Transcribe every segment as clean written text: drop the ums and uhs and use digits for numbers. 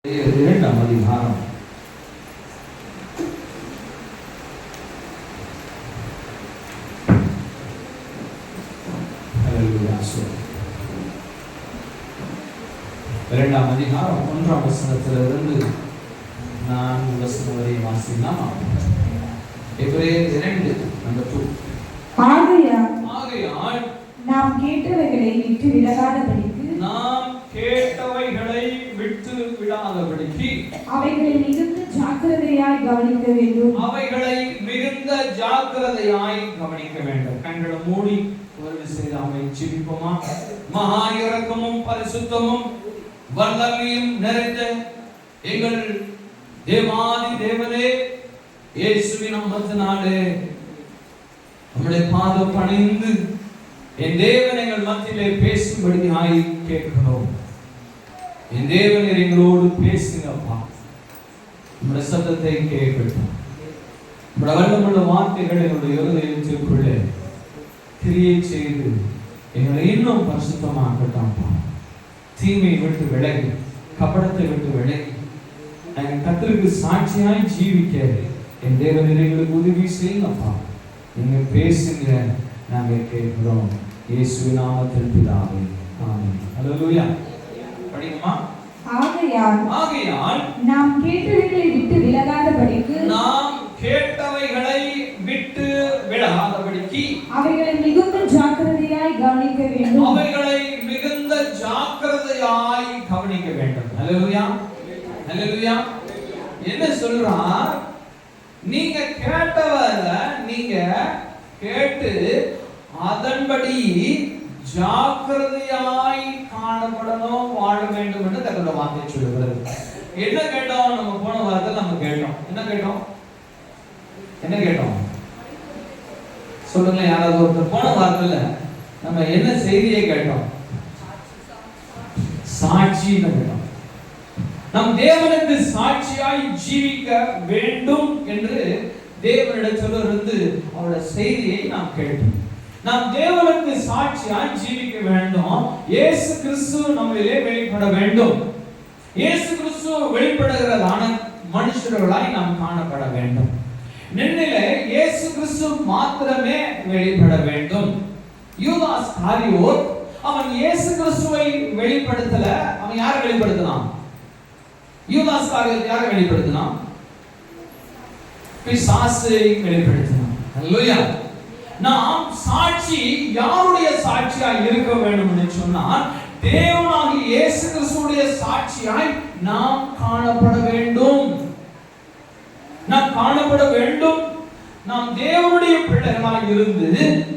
இரண்டாம் அதிகாரம் இரண்டாம் அதிகாரம் 1ஆம் வசனத்திலிருந்து 4 வசனம் வரை வாசிக்கலாம். எபிரேயர் 2:2. ஆகையால் நாம் கேட்டவைகளை விட்டு விலகாதபடிக்கு அவைகளை மிகுந்த ஜாக்கிரதையாய் கவனிக்க வேண்டும். கண்களை மூடி ஒரு விசேஷமாய் ஜெபிப்போமா? மகா இரக்கமும் பரிசுத்தமும் வல்லமையும் நிறைந்த எங்கள் தேவாதி தேவனே, இயேசுவின் நாமத்தினாலே நம்முடைய பாதம் பணிந்து என் தேவன் எங்கள் மத்தியிலே பேசும்படியாய் கேட்கிறோம். என் தேவன் எங்களோடு பேசுங்கப்பா. நம்முடைய சத்தத்தை கேட்கட்டும். நம்முடைய வல்லமுள்ள வார்த்தைகள் என்னுடைய இருதயத்திற்குள்ளே கிரியை செய்து எங்களை இன்னும் பரிசுத்தமாக்கட்டாம்ப்பா. தீமையை விட்டு விலகி, கபடத்தை விட்டு விலகி, நாங்கள் கர்த்தருக்கு சாட்சியாய் ஜீவிக்க என் தேவன் எங்களுக்கு உதவி செய்யுங்கப்பா. நீங்க பேசுங்க, நாங்கள் கேட்கிறோம். இயேசுவின் நாமத்தில் பிதாவே, ஆமென். ஹல்லேலூயா. படிங்கம்மா. ஆகையால் நாம் கேட்டவைகளை விட்டு விலகாதபடிக்கு அவைகளை மிகுந்த ஜாக்கிரதையாய் கவனிக்க வேண்டும். ஹல்லேலூயா. ஹல்லேலூயா. என்ன சொல்றார்? நீங்க கேட்டவரை நீங்க கேட்டு அதன்படி ஜாக்கிரதையாய் காணப்படணும், வாழ வேண்டும் என்று கர்த்தருடைய வார்த்தை சொல்லுகிறது. என்ன கேட்டோம்? நம்ம போன வாரத்தில் நம்ம கேட்டோம். என்ன கேட்டோம் சொல்லுங்க. யாராவது ஒருத்தர் போன வாரத்தில் நம்ம என்ன செய்தியை கேட்டோம்? சாட்சி கேட்டோம். நம் தேவனுக்கு சாட்சியாய் ஜீவிக்க வேண்டும் என்று தேவனிடத்திலிருந்து அவருடைய செய்தியை நாம் கேட்டோம். நாம் தேவனுக்கு சாட்சியாய் ஜீவிக்க வேண்டும். இயேசு கிறிஸ்து நம்மிலே வெளிப்பட வேண்டும். இயேசு கிறிஸ்து வெளிப்படுகிறதான மனுஷர்களாய் நாம் காணப்பட வேண்டும். நின்னிலே இயேசு கிறிஸ்து மாத்திரமே வெளிப்பட வேண்டும். யூதாஸ் காரியோத் அவன் இயேசு கிறிஸ்துவை வெளிப்படுத்தல. அவன் யாரை வெளிப்படுத்தினான்? யூதாஸ் காரியோத் யாரை வெளிப்படுத்தினான்? பிசாசை வெளிப்படுத்தினான். ஹல்லேலூயா. நாம் சாட்சி யாருடைய சாட்சியாய் இருக்க வேண்டும் என்று சொன்னால், தேவனாகிய இயேசு கிறிஸ்துவுடைய சாட்சியாய் நாம் காணப்பட வேண்டும். நாம் தேவனுடைய பிள்ளைகளாய் இருந்து,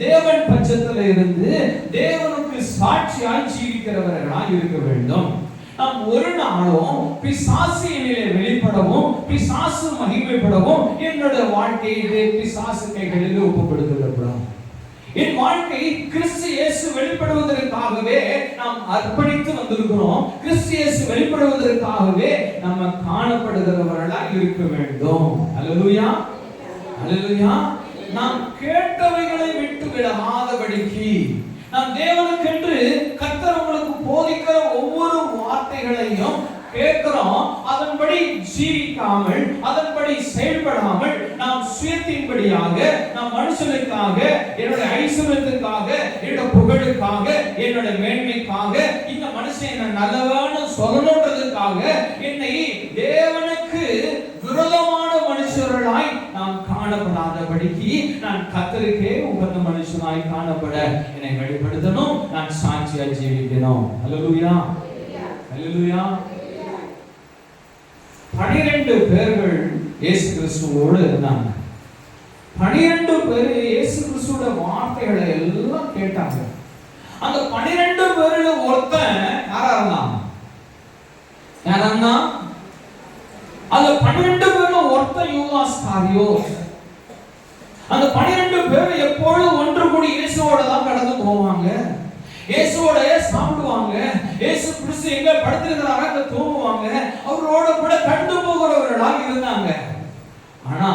தேவன் பட்சத்தில் இருந்து தேவனுக்கு சாட்சியாய் ஜீவிக்கிறவர்களாய் இருக்க வேண்டும். நாம் ஒரு நாளும் பிசாசினிலே வெளிப்படவும், பிசாசு மகிமைப்படவும் என்னுடைய வாழ்க்கையிலே பிசாசு கைகளில் ஒப்புக்கொடுக்கப்படும். என் வாழ்க்கை கிறிஸ்து இயேசு வெளிப்படுவதற்காகவே நாம் அர்ப்பணித்து வந்திருக்கிறோம். கிறிஸ்து இயேசு வெளிப்படுவதற்காகவே நம்ம காணப்படுகிறவர்களாய் இருக்க வேண்டும். ஹல்லேலூயா. ஹல்லேலூயா. நாம் கேட்டவைகளை விட்டு விலகாதபடிக்கு, நாம் தேவனுக்கென்று கர்த்தர் உங்களுக்கு போதிக்கிற ஒவ்வொரு வார்த்தைகளையும் கேட்கிறோம். அதன்படி ஜீவிக்காமல், அதன்படி செயல்படாமல், நாம் சுயத்தின்படியாக, நாம் மனுஷனுக்காக, என்னுடைய ஐஸ்வர்யத்துக்காக, என்னுடைய புகழுக்காக, என்னுடைய மேன்மைக்காக, இந்த மனுஷன் என்ன நல்லவன்னு சொல்லணுன்றதுக்காக என்னை தேவனுக்கு விரோதமான மனுஷர்களாய் நாம் காணப்படாதபடிக்கு, நான் கர்த்தருக்கே உகந்த மனுஷனாய் காணப்பட என்னை வெளிப்படுத்தணும். நான் சாட்சியாய் ஜீவிக்கணும். ஹல்லேலூயா. ஹல்லேலூயா. 12 பேர்கள் இயேசு கிறிஸ்துவோடு இருந்தாங்க. 12 பேர் இயேசு கிறிஸ்துவோட வார்த்தைகளை எல்லாம் கேட்டாங்க. அந்த 12 பேர்ல ஒருத்தன் யாரா இருந்தான்? அந்த 12 பேர்ல ஒருத்தன் யூதாஸ் காரியோத். அந்த 12 பேர் எப்பொழுதும் ஒன்று கூடி இயேசுவோட தான் கடந்து போவாங்க. இயேசுவோட சாப்பிடுவாங்க. இயேசு கிறிஸ்து எங்க படுத்திருக்கிறாரோ அங்க தூங்குவாங்க. அவரோட கூட கண்டு போகிறவர்களாக இருந்தாங்க. ஆனா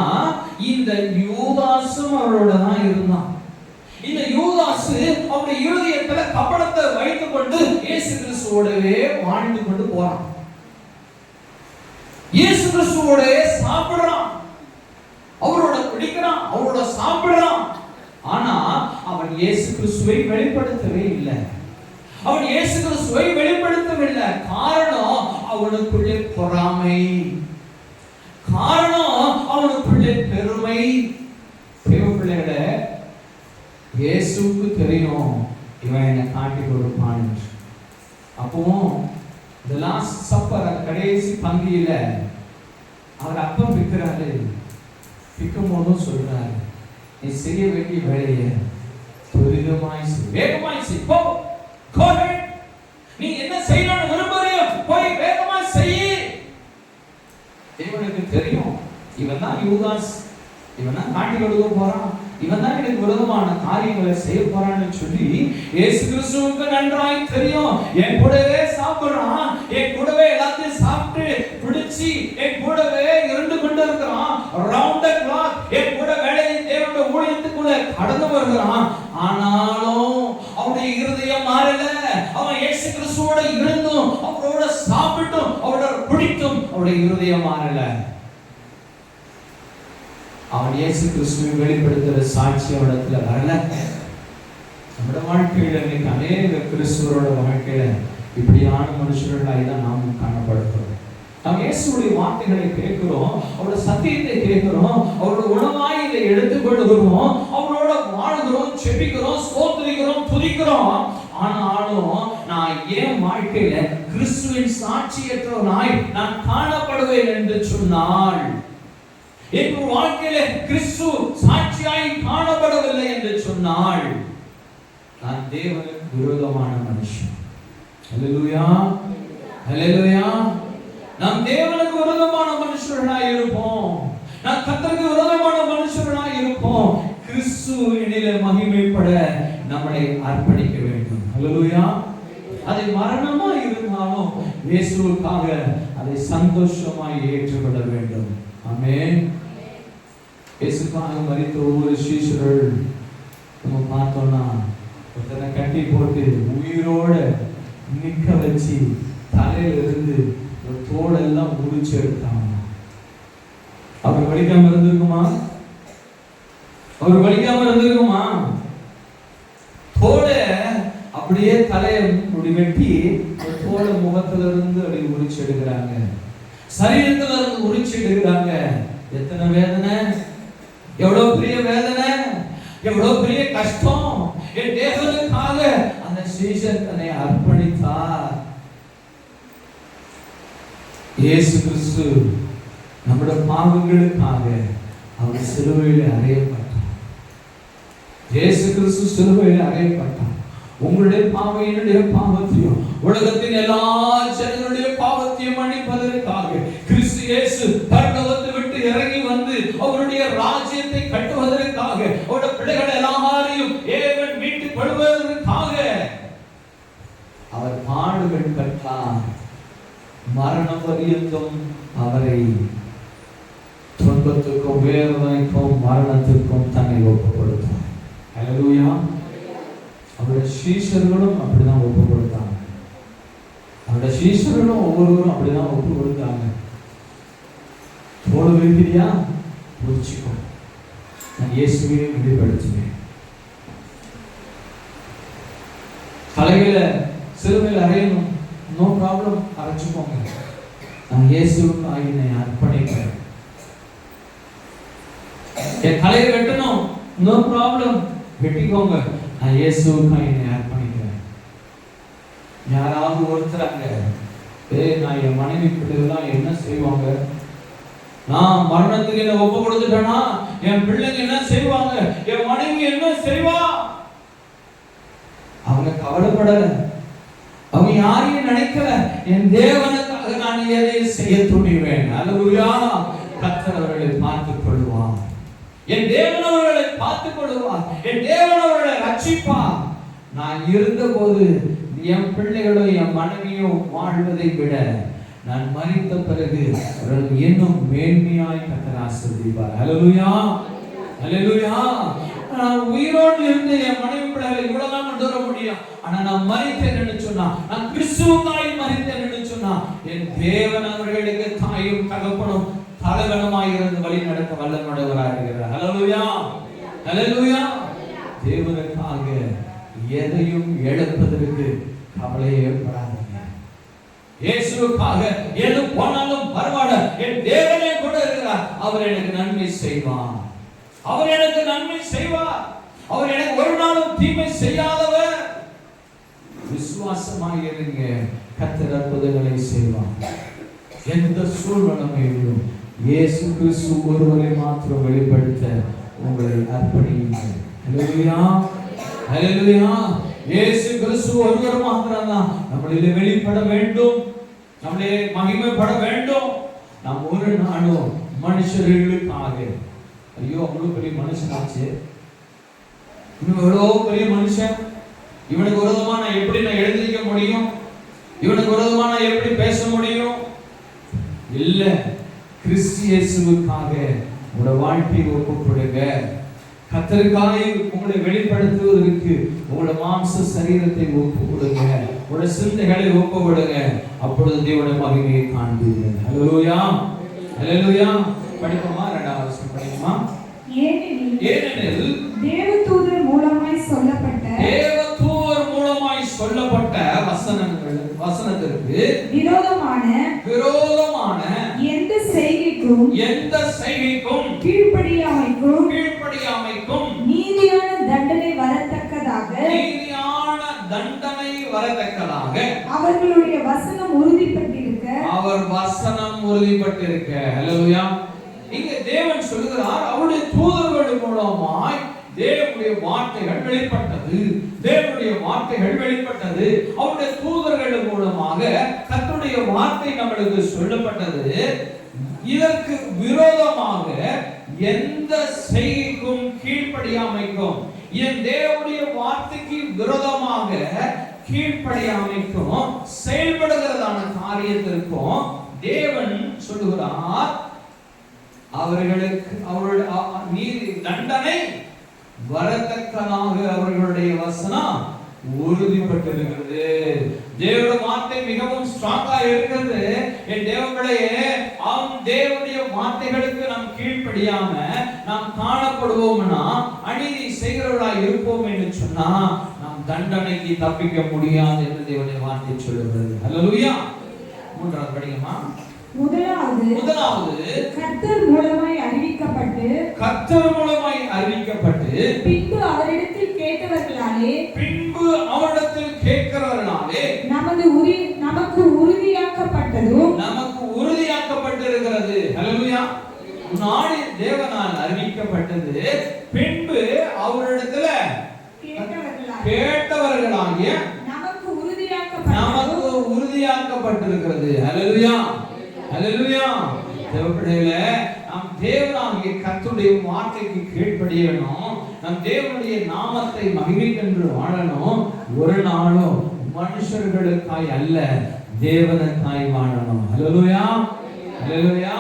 இந்த யூதாசும் அவரோட தான் இருந்தான். இந்த யூதாஸ் அவருடைய இருதயத்துல கபடத்தை வைத்துக் கொண்டு இயேசு கிறிஸ்துவோடவே வாழ்ந்து கொண்டு போறான். கிறிஸ்துவோட சாப்பிடுறான், அவரோட குடிக்கிறான், அவரோட சாப்பிடுறான். ஆனா அவன் இயேசு கிறிஸ்துவை வெளிப்படுத்தவே இல்லை. அவன் இயேசு கிறிஸ்துவை வெளிப்படுத்தவில்லை. காரணம் அவனுக்குள்ளே பொறாமை, காரணம் அவனுக்குள்ளே பெருமை. பிள்ளைகள இயேசுவுக்கு தெரியும் இவன் என்னை காட்டி கொடுப்பான். அப்பவும் இந்த லாஸ்ட் சப்பர், கடைசி பந்தியில அவர் அப்பம் பிக்கிறாரு. பிக்கும் போதும் சொல்றாரு, நீ செய்ய வேண்டிய வேலையை துரிதமாய் செய், வேகமாய் செய், போ, go ahead. நீ என்ன செய்யணும்னு விரும்புறியோ போய் வேகமா செய். இவனுக்கு தெரியும் இவன் தான் யூதாஸ், இவன் தான் காட்டி கொடுக்க போறான், இவன் தான் எனக்கு விரோதமான காரியங்களை செய்ய போறான்னு சொல்லி இயேசு கிறிஸ்துவுக்கு நன்றாய் தெரியும். என் கூடவே சாப்பிடுறான், என் கூடவே எல்லாத்தையும் சாப்பிட்டு பிடிச்சி என் கூடவே இருந்து கொண்டு இருக்கிறான், ரவுண்ட் தி கிளாக் என் கூட வேலையை தேவனுடைய ஊழியத்துக்குள்ள கடந்து வருகிறான். ஆனாலும் அவனுடைய இருதயம் மாறல. அவன் இயேசு கிறிஸ்துவோட இருந்தும் அவரோட சாப்பிட்டும் அவரோட பிடித்தும் அவருடைய இருதயம் மாறல. அவன் இயேசு கிறிஸ்துவை வெளிப்படுத்துற சாட்சி அவனிடத்துல வரல. நம்முடைய வாழ்க்கையில இன்னைக்கு அநேக கிறிஸ்துவரோட வாழ்க்கையில இப்படியான மனுஷர்களாய் தான் நாம் காணப்படுகிறோம். நாம் இயேசுடைய வார்த்தைகளை கேட்கிறோம், அவரோட சத்தியத்தை கேட்கிறோம், அவரோட உணவாய் இதை எடுத்துக்கொள்கிறோம், அவரோட வாழ்கிறோம், செபிக்கிறோம், ஸ்தோத்திரிக்கிறோம், துதிக்கிறோம். ஆனாலும் நான் என் வாழ்க்கையில கிறிஸ்துவின் சாட்சியற்றவனாய் நான் காணப்படுவேன் என்று சொன்னால், என் வாழ்க்கையில கிறிஸ்து சாட்சியாய் காணப்படவில்லை என்று சொன்னால், நான் தேவனுக்கு விரோதமான மனுஷன். ஹல்லேலூயா, ஹல்லேலூயா. நாம் தேவனுக்கு விரோதமான மனுஷர்களாய் இருப்போம், நாம் கர்த்தருக்கு விரோதமான மனுஷர்களாய் இருப்போம். கிறிஸ்து என்னிலே மகிமைப்பட நம்மை அர்ப்பணிக்க வேண்டும். ஹல்லேலூயா. அதை மரணமா இருந்தாலும் இயேசுவுக்காக அதை சந்தோஷமாய் ஏற்றுக்கொள்ள வேண்டும். ஆமென். இயேசுக்காக மரித்த ஒவ்வொரு சீஷர்கள் நம்ம பார்த்தோம்னா ஒருத்தனை கட்டி போட்டு உயிரோட நிற்க வச்சு தலையில இருந்து ஒரு தோலெல்லாம் உரிச்சு எடுத்தாங்க. அவர் வலிக்காம இருந்திருக்குமா? அவர் வலிக்காம இருந்திருக்குமா? தோலை அப்படியே தலையை முடி வெட்டி ஒரு தோலை முகத்துல இருந்து அப்படி உரிச்சு எடுக்கிறாங்க, சரீரத்துல இருந்து உரிச்சு எடுக்கிறாங்க. எத்தனை வேதனை, எவ்வளவு பெரிய வேதனை, எவ்வளவு பெரிய கஷ்டம். என் தேவனுக்காக அந்த சீஷன் தன்னை அர்ப்பணித்தார். இயேசு கிறிஸ்து நம்முடைய பாவங்களுக்காக அவர் சிலுவையில் அறையப்பட்டார். இயேசு கிறிஸ்து சிலுவையில் அறையப்பட்டார். உங்களுடைய பாவம் என்னுடைய பாவத்தையும் உலகத்தின் எல்லா ஜனங்களுடைய பாவத்தையும் மன்னிப்பதற்காக கிறிஸ்து இயேசு பரலோகத்தை விட்டு இறங்கி வந்து அவருடைய ராஜ்யத்தை கட்டுவதற்காக, அவருடைய பிள்ளைகள் எல்லாரையும் ஏவன் மீட்டுக் கொள்வதற்காக அவர் பாடுகள் பெற்றார். மரணம் பரியந்தம் அவரை துன்பத்துக்கும் வேதனைக்கும் மரணத்திற்கும் தன்னை ஒப்புக் கொடுத்தார். ஹல்லேலூயா. அவருடைய சீஷர்களும் அப்படிதான் ஒப்பு கொடுத்தாங்க. அவருடைய சீஷர்களும் ஒவ்வொருவரும் அப்படிதான் ஒப்பு கொடுத்தாங்க. தோடு வைக்கிறியா, புரிச்சுக்கோ, நான் இயேசுவை வெளிப்படுத்துவேன். தலையில சிலுவையில் அறையணும், நோ ப்ராப்ளம், அரைச்சுக்கோங்க, நான் இயேசுவுக்கு ஆகினை அர்ப்பணிக்கிறேன். என் தலையை வெட்டணும், நோ ப்ராப்ளம், வெட்டிக்கோங்க, நான் இயேசுவுக்கு என்னை அர்ப்பணிக்கிறேன். யாராவது ஒருத்தராங்க, நான் என் மனைவி பிள்ளைகள்லாம் என்ன செய்வாங்க, நான் மரணத்துக்கு என்ன ஒப்பு கொடுத்துட்டேன்னா என் பிள்ளைங்க என்ன செய்வாங்க, என் மனைவி என்ன செய்வா, அவங்க கவலைப்படல, அவங்க யாரையும் நினைக்கல. என் தேவனுக்காக நான் எதை செய்ய துணிவேன். அல்லேலூயா. கர்த்தர் அவர்களை பார்த்துக் கொள்வார். என் தேவன் அவர்களை பார்த்துக் கொள்வார். என் தேவன் அவர்களை ரட்சிப்பார். நான் இருந்தபோது என் பிள்ளைகளோ என் மனைவியோ வாழ்வதை விட நான் மரித்த பிறகு அவர்கள் இன்னும் மேன்மையாய் கர்த்தர் ஆசீர்வதிப்பார். அல்லேலூயா, அல்லேலூயா. நான் உயிரோடு இருந்து என் மனைவி பிள்ளைகளை இவ்வளவுதான் கொண்டு வர முடியும். ஆனா நான் மரித்தேன் என்று சொன்னா, நான் கிறிஸ்துவுக்காய் மரித்தேன் என்று சொன்னா, சொன்னா என் தேவன் அவர்களுக்கு தாயும் தகப்பனும் தலைவனுமாயிருந்து வழி நடத்த வல்லமையுள்ளவராக இருக்கிறார். ஹல்லேலூயா, ஹல்லேலூயா. தேவனுக்காக எதையும் இழப்பதற்கு கவலையே ஏற்படாதீங்க. இயேசுவுக்காக எது போனாலும் பரவாயில்ல, என் தேவனே கூட இருக்கிறார், அவர் எனக்கு நன்மை செய்வார், அவர் எனக்கு நன்மை செய்வார், அவர் எனக்கு ஒரு நாளும் தீமை செய்யாதவர். விசுவாசமாக இருங்க, கர்த்தர் அற்புதங்களை செய்வார். எந்த சூழ்நிலையிலும் இயேசு கிறிஸ்து ஒருவரை மாத்திரம் வெளிப்படுத்த உங்களை அர்ப்பணியுங்கள். ஹல்லேலூயா, ஹல்லேலூயா. இயேசு கிறிஸ்து ஒருவர் மாத்திரம் தான் நம்மளிலே வெளிப்பட வேண்டும், நம்மளே மகிமைப்பட வேண்டும். நாம் ஒரு நாளும் மனுஷர்களுக்காக, ஐயோ அவ்வளவு பெரிய மனுஷனாச்சு, இன்னும் எவ்வளவு பெரிய மனுஷன், இவனுக்கு விரோதமா நான் எப்படி எழுதிக்க முடியும், இவனுக்கு விரோதமா நான் எப்படி பேச முடியும்? இல்ல, கிறிஸ்து இயேசுவுக்காக உங்களோட வாழ்க்கையை ஒப்புக்கொடுங்க. கர்த்தருக்காக உங்களை வெளிப்படுத்துவதற்கு உங்களோட மாம்ச சரீரத்தை ஒப்புக்கொடுங்க, உங்களோட சிந்தைகளை ஒப்புக்கொடுங்க. அப்பொழுது தேவனுடைய மகிமையை காண்பீர்கள். ஹல்லேலூயா, ஹல்லேலூயா. படிப்போமா? 2வது வசனம் படிப்போமா? ஏனெனில் தேவதூதர் மூலமாய் சொல்லப்பட்ட வசனத்திற்கு விரோதமான எந்த செய்கைக்கும் கீழ்ப்படியாமைக்கும் நீதியான தண்டனை வரத்தக்கதாக அவர்களுடைய வசனம் உறுதிப்பட்டிருக்க. ஹல்லேலூயா. இங்க தேவன் சொல்லுகிறார், அவருடைய தூதர்கள் மூலமாய் தேவனுடைய வார்த்தைகள் வெளிப்பட்டது, தேவனுடைய வார்த்தைகள் வெளிப்பட்டது. அவருடைய தூதர்கள் மூலமாக கர்த்தருடைய வார்த்தை நம்மளுக்கு சொல்லப்பட்டது. இதற்கு விரோதமாக எந்த செய்கைக்கும் கீழ்ப்படியாமைக்கும், என் தேவனுடைய வார்த்தைக்கு விரோதமாக கீழ்ப்படியாமைக்கும் செயல்படுகிறதான காரியத்திற்கும் தேவன் சொல்லுகிறார், அவர்களுக்கு அவருடைய நீதி தண்டனை வரத்தக்கதாக அவர்களுடைய வசனம் உறுதிப்பட்டிருக்கிறது. தேவனுடைய வார்த்தை மிகவும் ஸ்ட்ராங்கா இருக்கிறது. என் தேவர்களே, தேவனுடைய வார்த்தைகளுக்கு நாம் கீழ்ப்படியாம நாம் காணப்படுவோம்னா, அநீதி செய்கிறவர்களாய் இருப்போம் என்று சொன்னா நாம் தண்டனைக்கு தப்பிக்க முடியாது என்று தேவனுடைய வார்த்தை சொல்லுகிறது. ஹல்லேலூயா. 3வது படிங்கம்மா. முதலாவது கர்த்தர் மூலமாய் அறிவிக்கப்பட்டு பின்பு அவரிடத்தில் கேட்கிறவர்களாலே நமக்கு உறுதியாக்கப்பட்டிருக்கிறது. ஹல்லேலூயா. முன்னாடி தேவனால் அறிவிக்கப்பட்டது, பின்பு அவரிடத்துல கேட்டவர்களாகிய நமக்கு உறுதியாக்கப்பட்டிருக்கிறது. ஹல்லேலூயா, ஹல்லேலூயா. தேவப்பிள்ளைகளே, நாம் தேவனாகிய கர்த்தருடைய வார்த்தைக்கு கீழ்ப்படியணும், நம் தேவனுடைய நாமத்தை மகிமைக்கென்று வாழணும். ஒரு நாளும் மனுஷர்களுக்காய் அல்ல, தேவனுக்காய் வாழணும். ஹல்லேலூயா, ஹல்லேலூயா.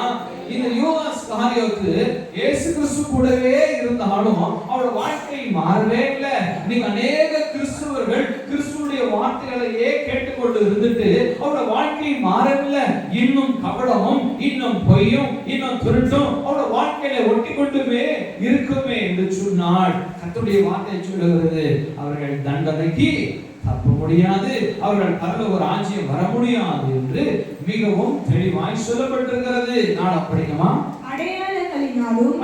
இந்த யூதாஸ் காரியோத்து இயேசு கிறிஸ்து கூடவே இருந்தாலும் அவரோட வாழ்க்கை மாறவே இல்லை. நீங்க அநேக கிறிஸ்துவர்கள் கிறிஸ்துவுடைய வார்த்தைகளையே கேட்டுக்கொண்டு இருந்துட்டு அவரோட வாழ்க்கை மாறவில்லை. இன்னும் கபடமும், இன்னும் பொய்யும், இன்னும் திருட்டும் அவரோட வாழ்க்கையில ஒட்டி கொண்டுமே இருக்குமே என்று சொன்னால் கர்த்தருடைய வார்த்தை சொல்லுகிறது, அவர்கள் தண்டனைக்கு தப்ப முடியாது, அவர்கள் பரலோக ராஜ்யம் வர முடியாது என்று மிகவும் தெளிவாய் சொல்லப்பட்டிருக்கிறது. நான் அப்படிங்கம்மா, அடையாளங்களினாலும்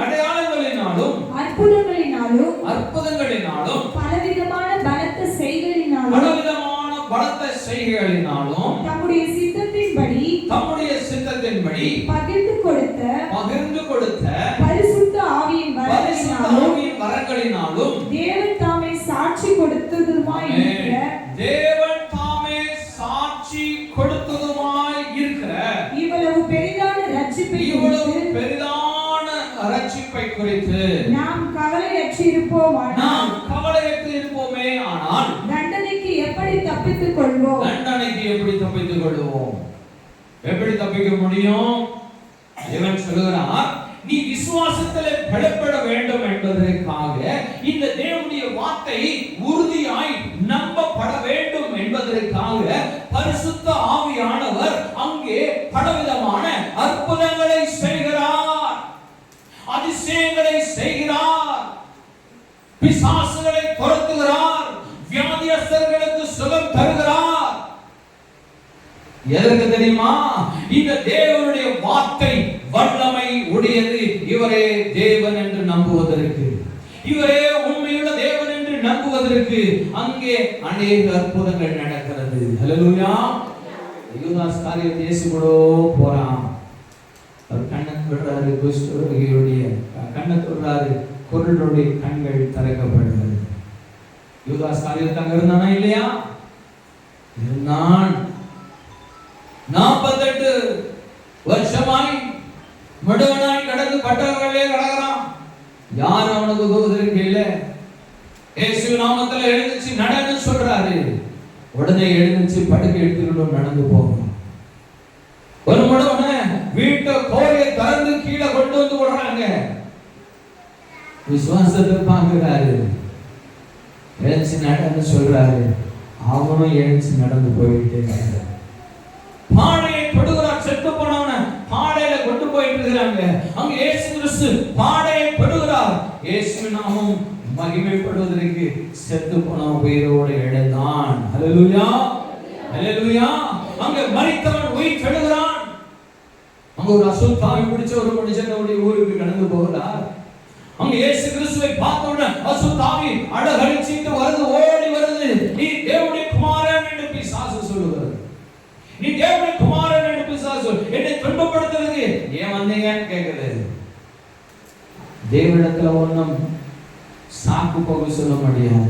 அற்புதங்களினாலும் பலவிதமான பலத்த செய்கைகளினாலும் தம்முடைய சித்தத்தின்படி பகிர்ந்து கொடுத்த பரிசுத்த ஆவியின் வரங்களினாலும் தேவன் தாமே சாட்சி கொடுத்ததுமாய் இருக்கிற இவ்வளவு பெரிதான ரட்சிப்பை குறித்து நாம் கவலையற்று இருப்போமே. ஆனால் தண்டனைக்கு எப்படி தப்பித்துக் கொள்வோம்? எப்படி தப்பிக்க முடியும்? தேவன் சொல்லுகிறார், நீ விசுவாசத்திலே பலப்பட வேண்டும் என்பதற்காக இந்த தேவனுடைய வார்த்தை உறுதியாய் நம்பப்பட வேண்டும் என்பதற்காக பரிசுத்த ஆவியானவர் அங்கே பலவிதமான அற்புதங்களை செய்கிறார், அதிசயங்களை செய்கிறார், பிசாசுகளை துரத்துகிறார், வியாதியஸ்தர்களுக்கு சுகம் தருகிறார். எதற்கு தெரியுமா? இந்த தேவனுடைய வார்த்தை வல்லமை உடையது. இவரே தேவன் என்று நம்புவதற்கு, இவரே உண்மையுள்ள தேவன் என்று நம்புவதற்கு அங்கே அநேக அற்புதங்கள் நடக்கிறது. ஹல்லேலூயா. யூதாஸ் காரியத்தை இயேசு கூட போறான். அவர் கண்ணை தொடுறாரு, குஷ்டரோகியுடைய கண்ணை தொடுறாரு, குருடருடைய கண்கள் திறக்கப்படுகிறது. யூதாஸ் காரியத்தை அங்க இருந்தானா இல்லையா? இருந்தான். 48 வருஷமாய் மடுவனாய் கடந்து பட்டவர்களே கடக்கிறான். யார் அவனுக்கு உதவுவதற்கு இல்லை. இயேசு நாமத்தில் எழுந்துச்சு நடன்னு சொல்றாரு. உடனே எழுந்துச்சு படுக்கை எடுத்துக்கிட்டு நடந்து போகணும். ஒரு மடுவன வீட்டை கோரையை திறந்து கீழே கொண்டு வந்து விடுறாங்க. விசுவாசத்தை பார்க்கிறாரு. எழுந்துச்சு நடன்னு சொல்றாரு. அவனும் எழுந்துச்சு நடந்து போயிட்டே இருக்காரு. பாடையை தொடுகிறார். செத்து போனவன பாடையில கொண்டு போயிட்டு இருக்கிறாங்க. அங்க இயேசு கிறிஸ்து பாடையை தொடுகிறார். இயேசு நாமம் மகிமைப்படுவதற்கு செத்து போன உயிரோடு எழுந்தான். ஹல்லேலூயா, ஹல்லேலூயா. அங்க மரித்தவன் உயிர் தெழுகிறான். அங்க ஒரு அசுத்தாவி பிடிச்ச ஒரு மனுஷனுடைய ஊருக்கு கடந்து போகிறார். அங்க இயேசு கிறிஸ்துவை பார்த்த உடனே அசுத்தாவி அடகழிச்சிட்டு வருது, ஓடி வருது. நீ தேவனுடைய குமாரன் என்று பிசாசு சொல்லுகிறது. நீ தேவனுடைய குமாரன் என்று பிசாசு என்னை துன்பப்படுத்துறது ஏன் வந்தீங்கன்னு கேக்குது. தேவனிடத்துல ஒண்ணும் சாக்கு போக சொல்ல முடியாது.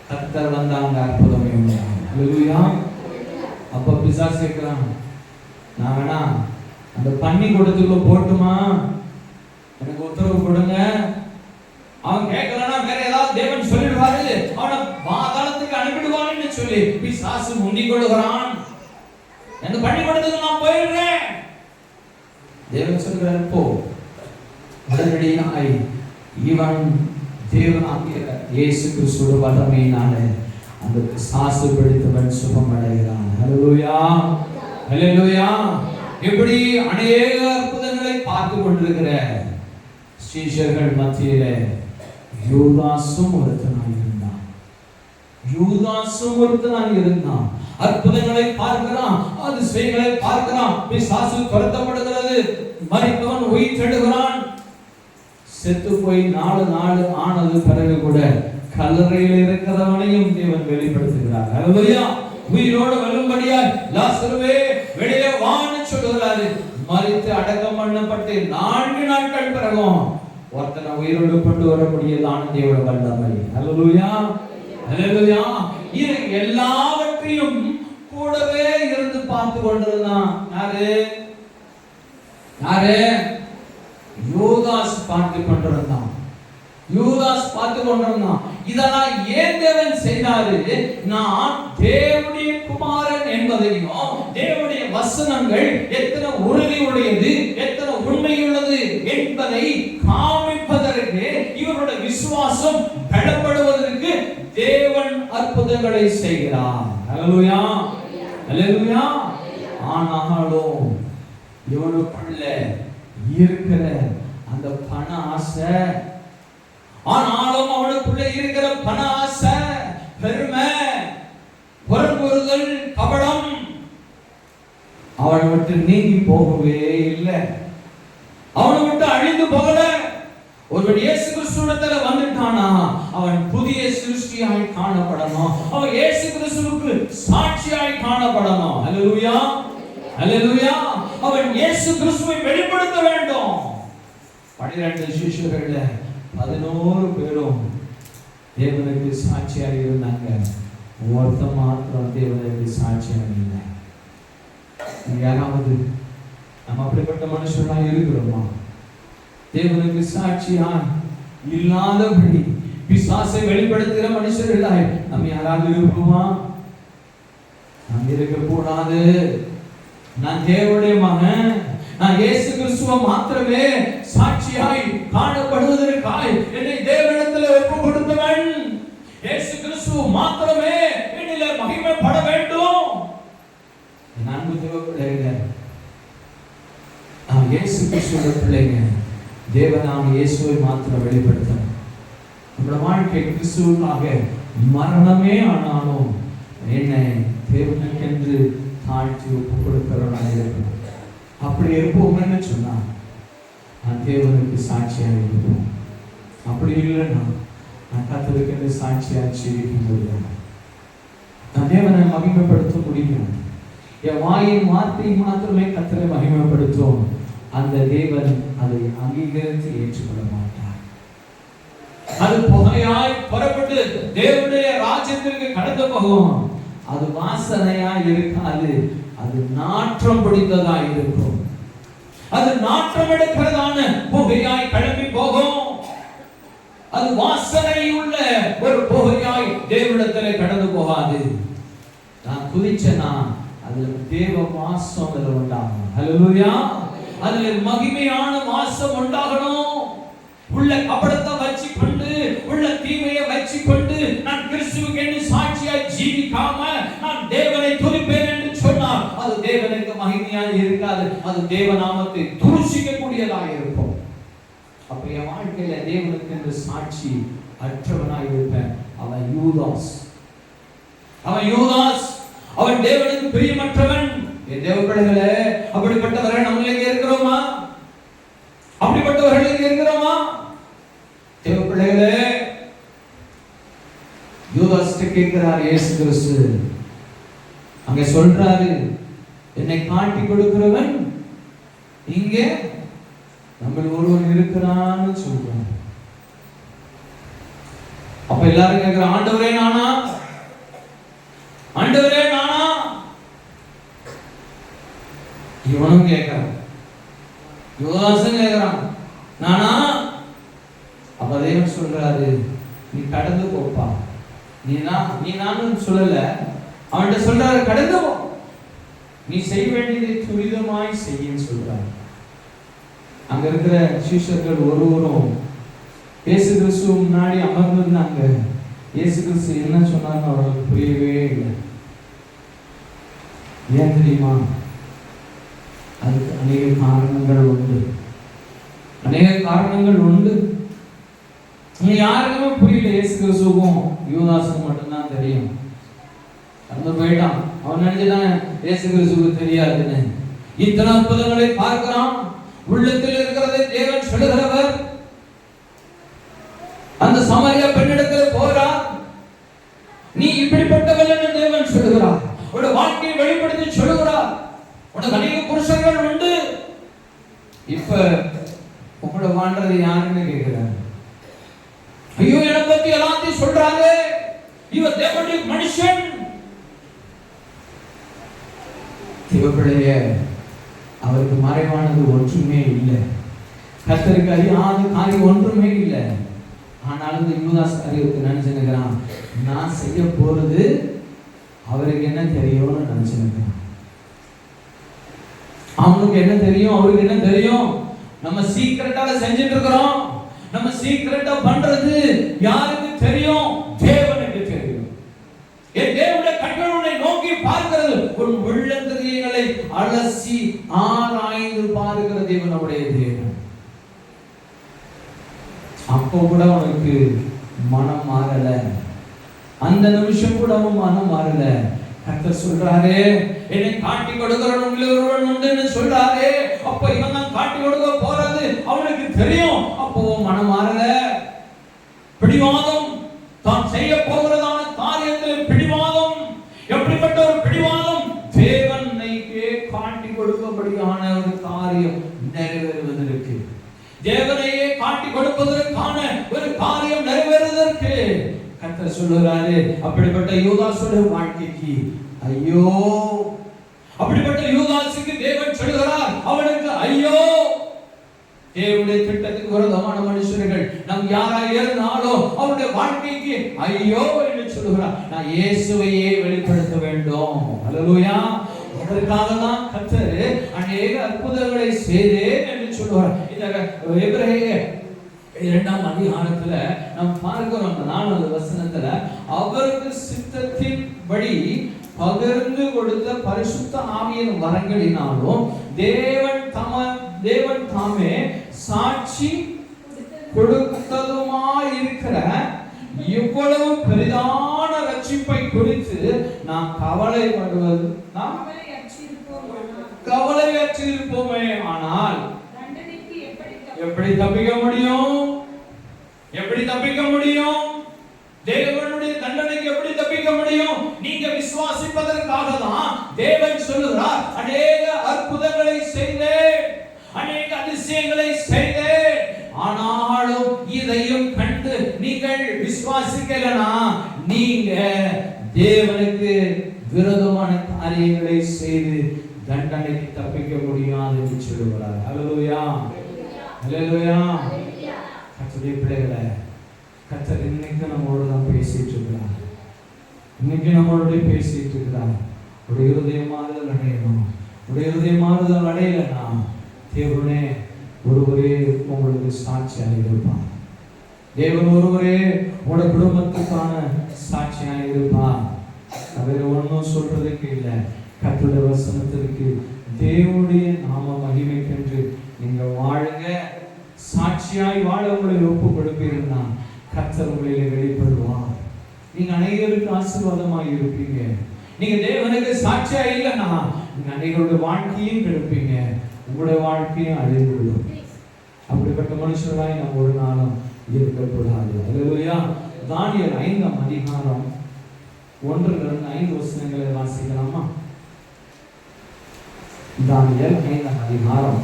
கர்த்தர் வந்தாங்க, அற்புதமே உண்டாகும். ஹல்லேலூயா. அப்ப பிசாசு கேட்கிறான், நான் வேணா அந்த பண்ணி கொடுத்துக்குள்ள போட்டுமா, எனக்கு உத்தரவு கொடுங்க. அவன் கேட்கலன்னா வேற ஏதாவது தேவன் சொல்லிடுவாரு, அவனை பாதாளத்துக்கு அனுப்பிடுவான்னு சொல்லி பிசாசு முந்திக் கொள்கிறான். எனக்கு பண்ணி கொடுத்தது நான் போயிடுறேன். தேவன் சொல்றாரு, போ. உடனடியாய் இவன் தேவனாகிய இயேசு கிறிஸ்துவின் வல்லமையினாலே அந்த பிசாசு பிடித்தவன் சுகம் அடைகிறான். ஹல்லேலூயா, ஹல்லேலூயா. இப்படி அநேக அற்புதங்களை பார்த்து கொண்டிருக்கிற சீஷர்கள் மத்தியிலே யூதாசும் ஒருத்தனாய் இருந்தான். யூதாசும் ஒருத்தனாய் இருந்தான். அற்புதங்களை பார்க்கிறான், அதிசயங்களை பார்க்கிறான். பிசாசு துரத்தப்படுகிறது, மரித்தவன் உயிர் தெழுகிறான். செத்து போய் 4 நாள் ஆனது பிறகு கூட கல்லறையில் இருக்கிறவனையும் தேவன் வெளிப்படுத்துகிறார். ஹல்லேலூயா. உயிரோடு வரும்படியாய் லாசருவே வெளியே வான்னு சொல்லுகிறாரு. மரித்து அடக்கம் பண்ணப்பட்டு 4 நாட்கள் பிறகும் ஒருத்தனை உயிரோடு கொண்டு வர முடியலான தேவனுடைய வல்லமை. ஹல்லேலூயா, ஹல்லேலூயா. இது எல்லாவற்றையும் கூடவே இருந்து பார்த்து கொண்டிருந்தான். யாரு? யாரு? யூதாஸ் பார்த்து கொண்டிருந்தான். யூதாஸ் பார்த்து கொண்டிருந்தான். இதெல்லாம் ஏன் தேவன் செய்தாரு? நான் தேவனுடைய குமாரன் என்பதையும் தேவனுடைய வசனங்கள் எத்தனை உறுதி உடையது, எத்தனை உண்மையுள்ளது என்பதை காமிப்பதற்கு, இவருடைய விசுவாசம் பலப்படுவதற்கு தேவன் அற்புதங்களை செய்கிறார். ஹல்லேலூயா, ஹல்லேலூயா. ஆனாலும் இவனுக்குள்ள இருக்கிற அந்த பண ஆசை, ஆனாலும் அவனுக்குள்ள இருக்கிற பண ஆசை, பெருமை, பொருள்பொருதல், கபடம் அவனை விட்டு நீங்கி போகவே இல்லை. அவனை விட்டு அழிந்து போகல. ஒருவன் இயேசு கிறிஸ்துவிடத்துல வந்துட்டானா அவன் புதிய சிருஷ்டியாய் காணப்படணும். அவன் இயேசு கிறிஸ்துவுக்கு சாட்சியாய் காணப்படணும். ஹல்லேலூயா, ஹல்லேலூயா. அவன் இயேசு கிறிஸ்துவை வெளிப்படுத்த வேண்டும். 12 சிஷ்யர்கள்ல 11 பேரும் தேவனுக்கு சாட்சியாக இருந்தாங்க. ஒருத்தன் மாத்திரம் தேவனுக்கு சாட்சியாக இல்லை. யாராவது நம்ம அப்படிப்பட்ட மனுஷனா இருக்கிறோமா? தேவனுக்கு சாட்சியா இல்லாதபடி பிசாசை வெளிப்படுத்துகிற மனுஷர்களாய் நம்ம யாராவது இருப்போமா? நாம் இருக்க கூடாது. நான் தேவனுடைய மகன், நான் இயேசு கிறிஸ்துவை மாத்திரமே சாட்சியாய் காணப்படுவதற்காய் என்னை தேவனிடத்தில் ஒப்பு கொடுத்தவன். இயேசு கிறிஸ்து மாத்திரமே என்னிலே மகிமைப்பட வேண்டும். அன்பு தேவ பிள்ளைகளே, இயேசு கிறிஸ்துவோட பிள்ளைங்க தேவனாம் இயேசுவை மாத்திரம் வெளிப்படுத்தணும். நம்மளோட வாழ்க்கை கிறிஸ்துவுக்காக மரணமே ஆனாலும் என்னை தேவனுக்கென்று தாழ்த்தி ஒப்பு கொடுக்கிறவனாக இருக்கணும். அப்படி இருப்போம்னு சொன்னா நான் தேவனுக்கு சாட்சியாக இருப்போம். அப்படி இல்லைன்னா நான் கர்த்தருக்கென்று சாட்சியாக ஜீவிக்க முடியாது. நான் தேவனை மகிமைப்படுத்த முடியும். என் வாயின் வார்த்தை மாத்திரமே கர்த்தரை மகிமைப்படுத்தும். அந்த தேவன் அதை அங்கீகரித்து ஏற்றுக்கொள்ள மாட்டார். அது புகையாய் புறப்பட்டு தேவனுடைய ராஜ்யத்திற்கு கடந்து போகும். அது வாசனையாய் இருக்காது, அது நாற்றம் பிடித்ததா இருக்கும். அது நாற்றம் எடுக்கிறதான புகையாய் கிளம்பி போகும். அது வாசனை உள்ள ஒரு புகையாய் தேவனிடத்திலே கடந்து போகாது. நான் துதிச்சேனா அதுல தேவ வாசம் அதுல உண்டாகணும். ஹல்லேலூயா. அதுல மகிமையான வாசம் உண்டாகணும். உள்ள கபடத்தை வச்சு கொண்டு, உள்ள தீமையை வச்சு கொண்டு நான் கிறிஸ்துவுக்கு என்று சாட்சியாய் ஜீவிக்காம நான் தேவனை துதிப்பேன் என்று சொன்னால் அது தேவனுக்கு மகிமையாக இருக்காது. அது தேவநாமத்தை தூஷிக்க கூடியதாக இருக்கும். அப்ப என் வாழ்க்கையில தேவனுக்கு என்று சாட்சி அற்றவனாய் இருப்பேன். அவன் யூதாஸ். அவன் தேவனுக்கு பிரியமற்றவன். என் தேவ பிள்ளைகளே, அப்படிப்பட்டவர்கள் நம்மளே இருக்கிறோமா? அப்படிப்பட்டவர்கள் இருக்கிறோமா? தேவ பிள்ளைகளே, யூதாஸ் கேட்கிறார் இயேசு கிறிஸ்து. அங்க சொல்றாரு, என்னை காட்டி கொடுக்கிறவன் இங்கே நம்ம ஒருவன் இருக்கிறான்னு சொல்றான். அப்ப எல்லாரும் கேட்கிற, ஆண்டவரே நானா? ஆண்டவரே நானா? இவனும் கேட்கிறான், யோதாசும் கேட்கிறான், நானா? அப்ப தேவன் சொல்றாரு, நீ கடந்து போப்பா. நீ நானும் சொல்லல, அவன்கிட்ட சொல்றாரு, கடந்து போ, நீ செய்ய வேண்டியதை துரிதமாய் செய்யன்னு சொல்றாரு. அங்க இருக்கிற சீஷர்கள் ஒருவரும் இயேசு கிறிஸ்து முன்னாடி அமர்ந்திருந்தாங்க. இயேசு கிறிஸ்து என்ன சொன்னாங்க அவர்களுக்கு புரியவே இல்லை. ஏன் தெரியுமா? அதுக்கு அநேக காரணங்கள் உண்டு. யாருக்குமே புரியல. இயேசு கிறிஸ்துவும் யூதாசுக்கும் மட்டும்தான் தெரியும். அந்த போயிட்டான். அவன் நினைச்சுதான் இயேசு கிறிஸ்துவுக்கு தெரியாதுன்னு. இத்தனை அற்புதங்களை பார்க்கிறான். உள்ளத்தில் இருக்கிறதை தேவன் சொல்லுகிறவர். அந்த சமாரியா பெண்ணிடத்தில் போகிறார். நீ இப்படிப்பட்டவள் என்று தேவன் சொல்லுகிறார். உடைய வாழ்க்கையை வெளிப்படுத்தி சொல்லுகிறார். உனக்கு அநேக புருஷர்கள் உண்டு. இப்ப உங்களோட வாழ்றது யாருன்னு கேட்கிறார். ஐயோ, என்னை பத்தி எல்லாத்தையும் சொல்றாரு. இவர் தேவனுடைய மனுஷன். தேவப்பிள்ளைய அவருக்கு மறைவானது ஒன்றுமே இல்லை. கர்த்தருக்கு அறியாத காரியம் ஒன்றுமே இல்லை. ஆனாலும் இந்த யூதாஸ் காரியத்தை நினைச்சுக்கிறான், நான் செய்ய போறது அவருக்கு என்ன தெரியும்னு நினைச்சுக்கிறான். அவனுக்கு என்ன தெரியும், அவருக்கு என்ன தெரியும்? நம்ம சீக்கிரட்டால செஞ்சுட்டு இருக்கிறோம். நம்ம சீக்கிரட்டா பண்றது யாருக்கு தெரியும்? தேவனுக்கு தெரியும். என் தேவனுடைய கண்கள் உன்னை நோக்கி பார்க்கிறது. உன் உள்ளந்தரியங்களை அலசி ஆராய்ந்து பார்க்கிற தேவன் நம்முடைய தேவன். அப்போ கூட அவனுக்கு மனம் மாறல. அந்த நிமிஷம் கூட அவன் மனம் மாறல. கர்த்தர் சொல்றாரு, என்னை காட்டி கொடுக்கிறவன் ஒருவன் உண்டுன்னு சொல்றாரு. அப்ப இவன் தான் காட்டி கொடுக்க போறது அவனுக்கு தெரியும். அப்போ மனம் மாறல. பிடிவாதம், தான் செய்ய போகிறதான காரியத்தில் பிடிவாதம். எப்படிப்பட்ட ஒரு பிடிவாதம்? தேவனைக்கே காட்டி கொடுக்கபடியான ஒரு காரியம் நிறைவேறுவதற்கு, தேவனையே காட்டி கொடுப்பதற்கான ஒரு காரியம் நிறைவேறுவதற்கு கர்த்தர் சொல்லுகிறாரு. அப்படிப்பட்ட யூதாசுடைய வாழ்க்கைக்கு ஐயோ, அப்படிப்பட்ட யூதாசுக்கு தேவன் சொல்லுகிறார், அவனுக்கு ஐயோ. தேவனுடைய திட்டத்துக்கு விரோதமான மனுஷர்கள் நம் யாராக இருந்தாலும் அவருடைய வாழ்க்கைக்கு ஐயோ என்று சொல்லுகிறார். நான் இயேசுவையே வெளிப்படுத்த வேண்டும். ஹல்லேலூயா. அதற்காக தான் கர்த்தர் அநேக அற்புதங்களை செய்தேன் என்று சொல்லுவார். இந்த எபிரேயர் 2ஆம் அதிகாரத்துல நாம் பார்க்கிறோம். 4வது வசனத்துல அவருக்கு சித்தத்தின்படி பகிர்ந்து கொடுத்த பரிசுத்த ஆவியின் வரங்களினாலும் தேவன் தாமே சாட்சி கொடுத்ததுமாய் இருக்கிற இவ்வளவு பெரிதான ரட்சிப்பை குறித்து நாம் கவலைப்படுவது கவலையற்றிருப்போமே. ஆனால் எப்படி தப்பிக்க முடியும்? எப்படி தப்பிக்க முடியும்? தேவனுடைய தண்டனைக்கு எப்படி தப்பிக்க முடியும்? நீங்க விசுவாசிப்பதற்காக தான் தேவன் சொல்லுகிறார், அநேக அற்புதங்களை செய்தேன், அநேக அதிசயங்களை செய்தேன், ஆனாலும் இதையும் கண்டு நீங்கள் விசுவாசிக்கலனா நீங்க தேவனுக்கு விரோதமான காரியங்களை செய்து தண்டனைக்கு தப்பிக்க முடியாது என்று சொல்லுகிறார். ஹல்லேலூயா, ஹல்லேலூயா. கர்த்தருடைய பிள்ளைகளே, கர்த்தர் இன்னைக்கு நம்மளோட தான் பேசிட்டு இருக்கிறார். இன்னைக்கு நம்மளோட பேசிட்டு இருக்கிறார். உடைய இருதய மாறுதல் அடையணும். உடைய இருதய மாறுதல் அடையலனா தேவனே ஒருவரே உங்களுக்கு சாட்சியாக இருப்பார். தேவன் ஒருவரே உங்களோட குடும்பத்துக்கான சாட்சியாக இருப்பார். வேற ஒன்றும் சொல்றதுக்கு இல்லை. கர்த்தருடைய வசனத்திற்கு தேவனுடைய நாம மகிமைக்கென்று நீங்க வாழுங்க. சாட்சியாய் வாழ உங்களை ஒப்பு கொடுப்பீங்கன்னா கர்த்தர் உங்களிலே வெளிப்படுவார். நீங்க அனைவருக்கு ஆசீர்வாதமாக இருப்பீங்க. நீங்க தேவனுக்கு சாட்சியா இல்லைன்னா நீங்க அனைவருடைய வாழ்க்கையும் கெடுப்பீங்க, உங்களுடைய வாழ்க்கையும் அழிவுள்ளோம். அப்படிப்பட்ட மனுஷராய் நம்ம ஒரு நாளும் இருக்கக்கூடாது. ஹல்லேலூயா. தானியேல் 5ஆம் அதிகாரம் 1-5 வசனங்களை வாசிக்கலாமா? தானியேல் 5ஆம் அதிகாரம்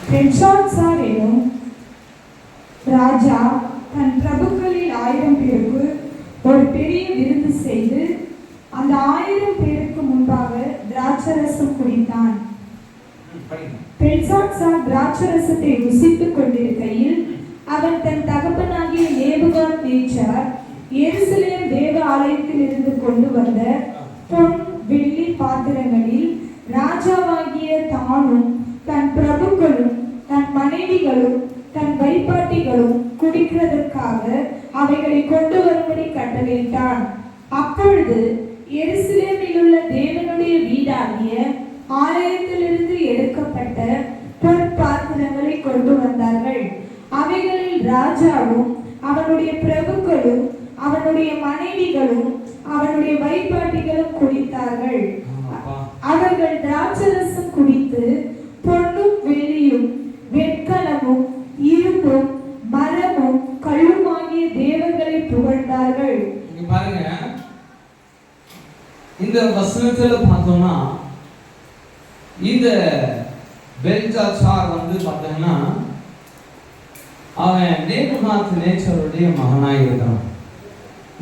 பெல்ஷாத்சார் எனும் ராஜா தன் பிரபுக்களில் 1000 பேருக்கு ஒரு பெரிய விருந்து செய்து அந்த 1000 பேருக்கு முன்பாக திராட்சரசம் குடித்தான். பெல்ஷாத்சார் திராட்சரசத்தை ருசித்துக் கொண்டிருக்கையில் அவன் தன் தகப்பனாகிய நேபுகாத்நேச்சார் எருசலேம் தேவ ஆலயத்தில் இருந்து கொண்டு வந்த பொன் வெள்ளி பாத்திரங்களில் ராஜாவாகிய தானும் தன் பிரபுக்களும் தன் மனைவிகளும் தன் வைப்பாட்டிகளும் குடிக்கிறதற்காக அவைகளை கொண்டு வரும்படி கட்டளையிட்டான். அப்பொழுது எருசலேமில் உள்ள தேவனுடைய வீடாகிய ஆலயத்திலிருந்து எடுக்கப்பட்ட பொற்பாத்திரங்களை கொண்டு வந்தார்கள். அவைகளில் ராஜாவும் அவனுடைய பிரபுக்களும் அவனுடைய மனைவிகளும் அவனுடைய வைப்பாட்டிகளும் குடித்தார்கள். அவர்கள் திராட்சரசம் குடித்து பொன்னும் வெள்ளியும் வெண்கலமும் இரும்பும் மரமும் கல்லுமாகிய தேவர்களை புகழ்ந்தார்கள். பாருங்க, இந்த வசனத்துல பார்த்தோம்னா இந்த பெல்ஷாத்சார் பார்த்தீங்கன்னா அவன் நேபுகாத்நேச்சாருடைய மகனாய் இருக்கிறான்.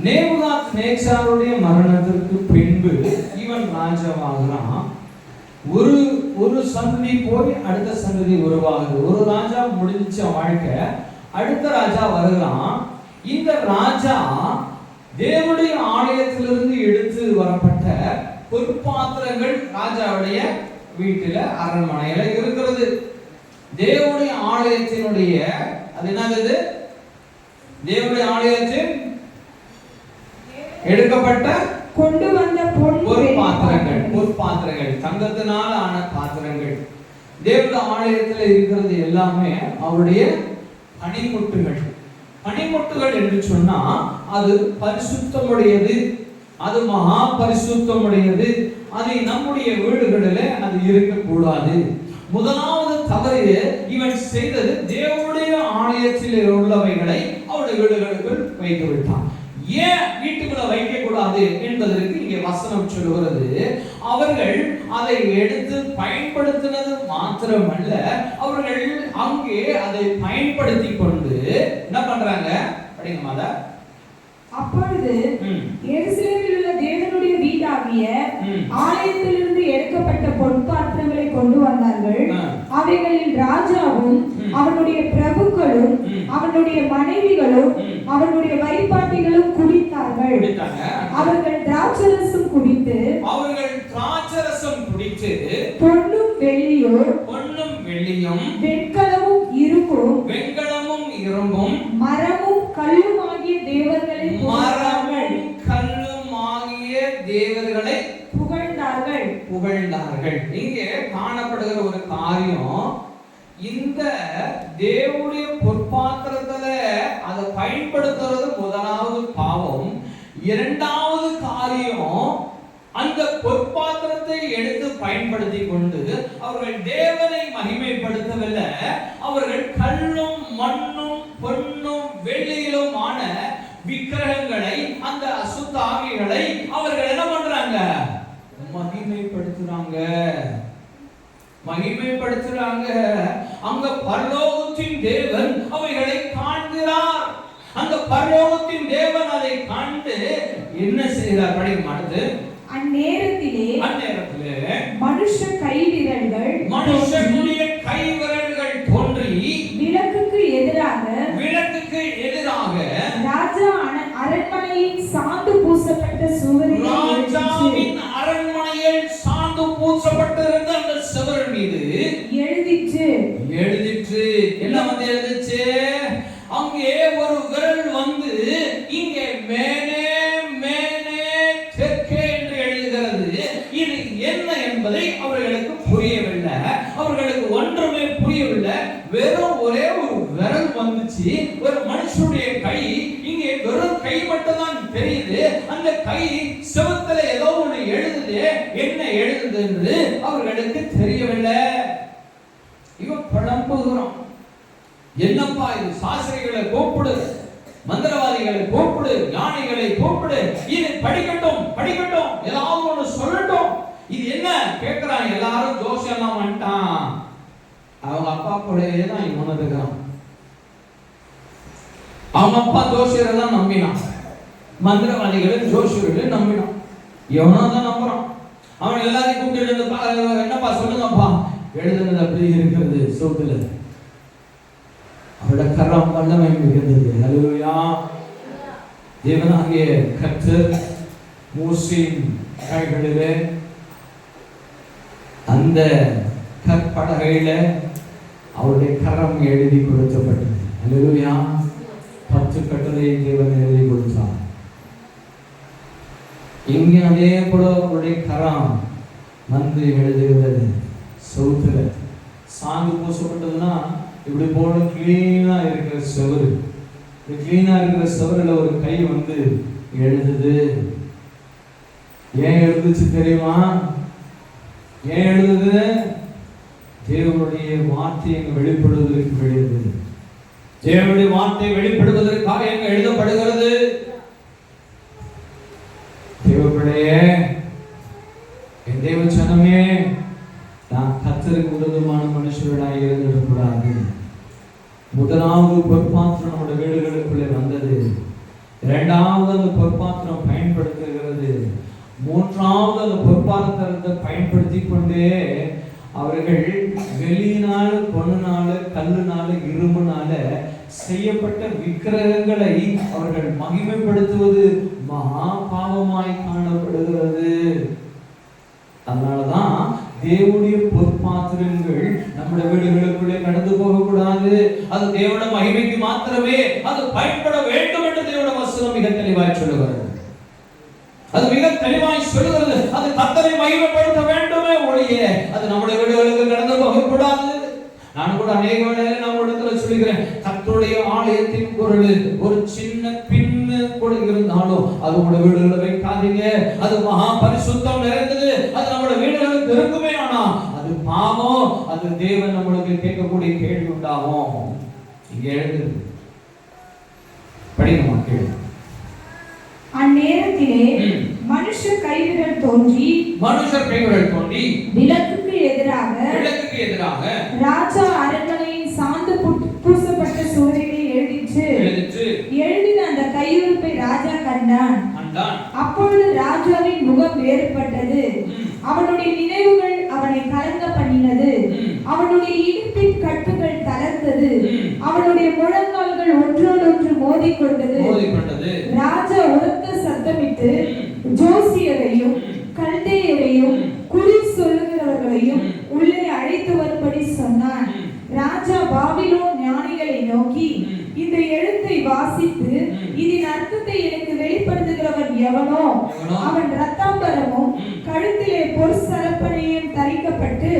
நேபுகாத்நேச்சாருடைய மரணத்திற்கு பின்பு இவன் ராஜாவாகிறான். ஒரு சந்ததி போய் அடுத்த சந்ததி உருவாகுது. ஒரு ராஜா முடிஞ்ச வாழ்க்கை, அடுத்த ராஜா வருகிறான். இந்த ராஜா தேவனுடைய ஆலயத்திலிருந்து எடுத்து வரப்பட்ட பொற்பாத்திரங்கள் ராஜாவுடைய வீட்டில அரண்மனையில இருக்கிறது. தேவனுடைய ஆலயத்தினுடைய அது என்னது? தேவனுடைய ஆலயத்தில் எடுக்கப்பட்ட கொண்டு வந்த பொற்பாத்திரங்கள், தங்கத்தினால் ஆன பாத்திரங்கள். தேவனுடைய ஆலயத்தில் இருக்கிறது எல்லாமே அவருடைய பணிமுட்டுகள். பணிமுட்டுகள் என்று சொன்னா அது பரிசுத்தமுடையது, அது மகா பரிசுத்தமுடையது. அது நம்முடைய வீடுகளில் அது இருக்கக்கூடாது. முதலாவது தவறு இவன் செய்தது, தேவனுடைய ஆலயத்தில் உள்ளவைகளை அவருடைய வீடுகளுக்குள் வைத்து விட்டான். ஏன் வீட்டுக்குள்ள வைக்க கூடாது என்பதற்கு இங்கே வசனம் சொல்கிறது. அவர்கள் அதை எடுத்து பயன்படுத்தினது மாத்திரமல்ல, அவர்கள் அங்கே அதை பயன்படுத்தி கொண்டு என்ன பண்றாங்க அப்படிங்க மாதா? அப்பொழுது எருசலேமில் உள்ள தேவனுடைய வீடாகிய ஆலயத்திலிருந்து எடுக்கப்பட்ட பொற்பாத்திரங்களை கொண்டு வந்தார்கள். அவைகளில் ராஜாவும் அவனுடைய பிரபுக்களும் அவனுடைய மனைவிகளும் அவனுடைய வைப்பாட்டிகளும் குடித்தார்கள். அவர்கள் திராட்சரசம் குடித்து பொன்னும் வெள்ளியும் வெண்கலமும் இரும்பும் மரமும் கல்லும் புகழ்ந்தார்கள். இங்கே காணப்படுகிற ஒரு காரியம், இந்த தேவனுடைய பொற்பாத்திரத்துல அதை பயன்படுத்துறது முதலாவது பாவம். இரண்டாவது காரியம், அந்த பொற்பாத்திரத்தை எடுத்து பயன்படுத்தி கொண்டு அவர்கள் தேவனை மகிமைப்படுத்தவில்லை, அவர்கள் கல்லும் மண்ணும் பொன்னும் வெள்ளியிலுமான விக்கிரகங்களை, அந்த அசுத்த ஆவிகளை அவர்கள் என்ன பண்றாங்க? மகிமைப்படுத்துறாங்க. அங்க பரலோகத்தின் தேவன் அவைகளை காண்கிறார். அந்த பரலோகத்தின் தேவன் அதை கண்டு என்ன செய்கிறார்? படிக்க மாட்டது. அந்நேரத்திலே மனுஷனுடைய கைவிரல்கள் தோன்றி விளக்குக்கு எதிராக ராஜா அரண்மனையின் சாந்து பூசப்பட்ட சுவரில், ராஜாவின் அரண்மனையில் சாந்து பூசப்பட்டிருந்த அந்த சுவர் மீது எழுதிற்று. என்ன வந்து எழுதிச்சு? அங்கே ஒரு விரல் வந்து இங்கே மேலே தெற்கே என்று எழுதுகிறது. இது என்ன என்பதை அவர்களுக்கு புரியவில்லை. அவர்களுக்கு ஒன்றுமே புரியவில்லை. வெறும் ஒரே ஒரு விரல் வந்துச்சு. ஒரு மனுஷனுடைய கை, இங்கே வெறும் கை மட்டும் தான் தெரியுது. அந்த கை செவுத்துல ஏதோ ஒண்ணு எழுதுது. என்ன எழுதுது என்று அவர்களுக்கு தெரியவில்லை. இவன் புலம்புகிறான். என்னப்பா இது? சாஸ்திரிகளை கூப்பிடு, மந்திரவாதிகளை கூப்பிடு, ஞானிகளை கூப்பிடு, இது படிக்கட்டும், ஏதாவது ஒண்ணு சொல்லட்டும். இது என்ன கேட்கிறான்? எல்லாரும் ஜோசியெல்லாம் வந்துட்டான். அவங்க அப்பா கூடயே தான் இவன் இருக்கிறான். அவங்க அப்பா ஜோசியரை தான் நம்பினான், மந்திரவாதிகளை ஜோசியர்களை நம்பினான். எவனோ தான் நம்புறான். அவன் எல்லாரையும் கூப்பிட்டு, என்னப்பா சொல்லுங்கப்பா, எழுதுனது அப்படி இருக்கிறது சோத்துல. அவருடைய கரம் வல்லமை மிகுந்தது. ஹல்லேலூயா. தேவனாகிய கர்த்தர் மோசேயின் கைகளிலே அந்த கற்பலகையில அவருடைய கரம் எழுதி கொடுக்கப்பட்டது. ஹல்லேலூயா. 10 கட்டளையை தேவன் எழுதி கொடுத்தார். இங்கே அதே போல அவருடைய கரம் வந்து எழுதுகிறது. சவுத்துல சாந்து பூசப்பட்டதுன்னா இப்படி போல கிளீனா இருக்கிற செவரு, கிளீனா இருக்கிற செவருல ஒரு கை வந்து எழுதுது. ஏன் எழுதுச்சு தெரியுமா? ஏன் எழுதுது? தேவனுடைய வார்த்தை எங்க வெளிப்படுவதற்கு எழுதுது. தேவனுடைய வார்த்தை வெளிப்படுவதற்காக எங்க எழுதப்படுகிறது. தேவப்பிள்ளையே, என் தேவ ஜனமே, நான் கர்த்தருக்கு விரோதமான மனுஷர்களாக இருந்துடக்கூடாது. முதலாவது பொற்பாத்திரம் நம்முடைய வீடுகளுக்குள்ளே வந்தது. இரண்டாவது அந்த பொற்பாத்திரம் பயன்படுத்துகிறது. மூன்றாவது அந்த பொற்பாத்திரத்தை பயன்படுத்தி கொண்டே அவர்கள் வெளியினால, பொண்ணுனால, கல்லுனால, இரும்புனால செய்யப்பட்ட விக்கிரகங்களை அவர்கள் மகிமைப்படுத்துவது மகா பாவமாய் காணப்படுகிறது. அதனாலதான் தேவனுடைய பொற்பாத்திரங்கள் நம்முடைய வீடுகளுக்குள்ளே கடந்து போகக்கூடாது. அது தேவனுடைய மகிமைக்கு மாத்திரமே அது பயன்பட வேண்டும் என்று தேவனுடைய வசனம் மிக தெளிவாய் சொல்லுகிறது. அது மிக தெளிவாய் சொல்லுகிறது. அது கர்த்தரை மகிமைப்படுத்த வேண்டுமே ஒழிய அது நம்முடைய வீடுகளுக்கு கடந்து போகக்கூடாது. நான் கூட அநேக வேளையில நம்ம இடத்துல சொல்லுகிறேன், கர்த்தருடைய ஆலயத்தின் பொருள் ஒரு சின்ன பின்னு கூட இருந்தாலும் அது உங்களுடைய வீடுகளை வைக்காதீங்க. அது மகா பரிசுத்தம் நிறைந்தது. அது நம்முடைய வீடுகளுக்கு இருக்குமே, ஆனா அது பாவம். அது தேவன் நம்மளுக்கு கேட்கக்கூடிய கேள்வி உண்டாகும். இங்க எழுது படிக்கமா கேள்வி. அந்நேரத்திலே மனுஷர் கைவிரல் தோன்றி விளக்குக்கு எதிராக ராஜா அரண்மனையின் சாந்து பூசப்பட்ட சுவரிலே எழுதிற்று. எழுதின அந்த கையுறுப்பை ராஜா கண்டான். அப்பொழுது ராஜாவின் முகம் வேறுபட்டது. அவனுடைய நினைவுகள் அவனை கலங்க பண்ணினது. அவனுடைய இடுப்பின் கட்டுகள் தளர்ந்தது. அவனுடைய முழங்கால்கள் ஒன்றோடொன்று மோதிக்கொண்டது. ராஜா உரத்த சத்தமிட்டு ஜோசியரையும் கல்தேயரையும் குறி சொல்லுகிறவர்களையும் உள்ளே அழைத்து வரும்படி சொன்னான். ராஜா பாபிலோன் ஞானிகளை நோக்கி, இந்த எழுத்தை வாசித்து இதன் அர்த்தத்தை எனக்கு வெளிப்படுத்துகிறவர் எவனோ அவன் இரத்தாம்பரமும் கழுத்திலே பொற்சரப்பணையும் தரிக்கப்பட்டு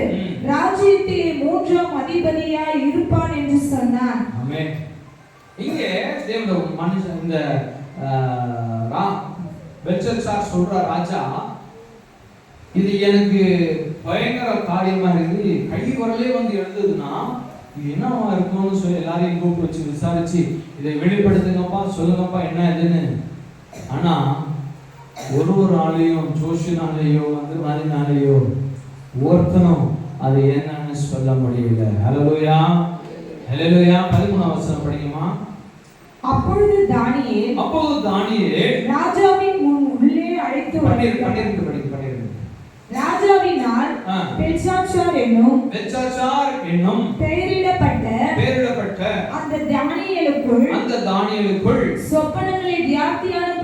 ராஜ்யத்திலே 3ஆம் அதிபதியாய் இருப்பான் என்று சொன்னான். ஆமென். இங்கே தேவனுடைய மனுஷன் இந்த பெல்ஷத்சார் சொல்ற ராஜா, இது எனக்கு பயங்கர காரியமா இருக்குது, கை வரலே வந்து எழுதுதுன்னா இது என்னவா இருக்கும்னு சொல்லி எல்லாரையும் கூப்பிட்டு வச்சு விசாரிச்சு இதை வெளிப்படுத்துங்கப்பா, சொல்லுங்கப்பா என்ன இதுன்னு. ஆனா ஒரு ஆளையும் ஜோஷினாலேயோ வந்து மாதிரினாலேயோ ஒருத்தனும் அது என்னன்னு சொல்ல முடியல. ஹல்லேலூயா, ஹல்லேலூயா. 13ஆம் வசனம் படிக்குமா? அப்பொழுது தானியேல் ராஜாவின் முன் உள்ளே அழைத்து படிக்க ராஜாவினால் பெல்ஷாத்சார் என்னும் பெயரிடப்பட்ட அந்த தானியேலுக்குள் சொப்பனங்களை வியாக்கியானம்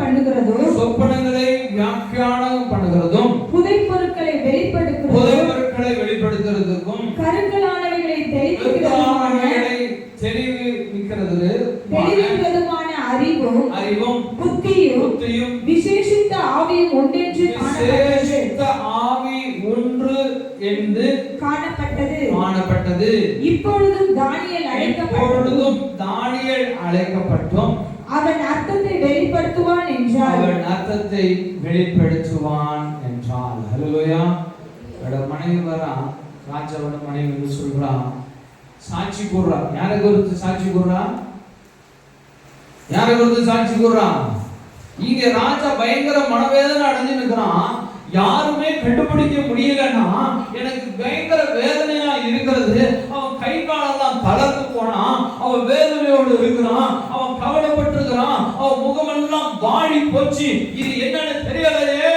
பண்ணுகிறதும் புதை பொருட்களை வெளிப்படுத்துகிறதும் கருங்கலானவைகளை தெரிவிக்கிறதுமான அறிவும் புத்தியும் விசேஷித்த ஆவியும் ஒன்றென்று காணப்பட்டது. இப்பொழுதும் தானியேல் அழைக்கப்பட்டும் அவன் அர்த்தத்தை வெளிப்படுத்துவான் என்றால். ஹல்லேலூயா. மனைவி வரா, ராஜாவோட மனைவி வந்து சொல்றா, சாட்சி கூறுறா. யாரை குறித்து சாட்சி கூறுறா? இங்க ராஜா பயங்கர மனவேதனை அடைஞ்சு நிற்கிறான். யாருமே கண்டுபிடிக்க முடியலன்னா எனக்கு பயங்கர வேதனையா இருக்கிறது. அவன் கை காலெல்லாம் தளர்ந்து போனான், அவன் வேதனையோடு இருக்கிறான், அவன் கவலைப்பட்டிருக்கிறான், அவன் முகமெல்லாம் வாடி போச்சு. இது என்னன்னு தெரியலையே,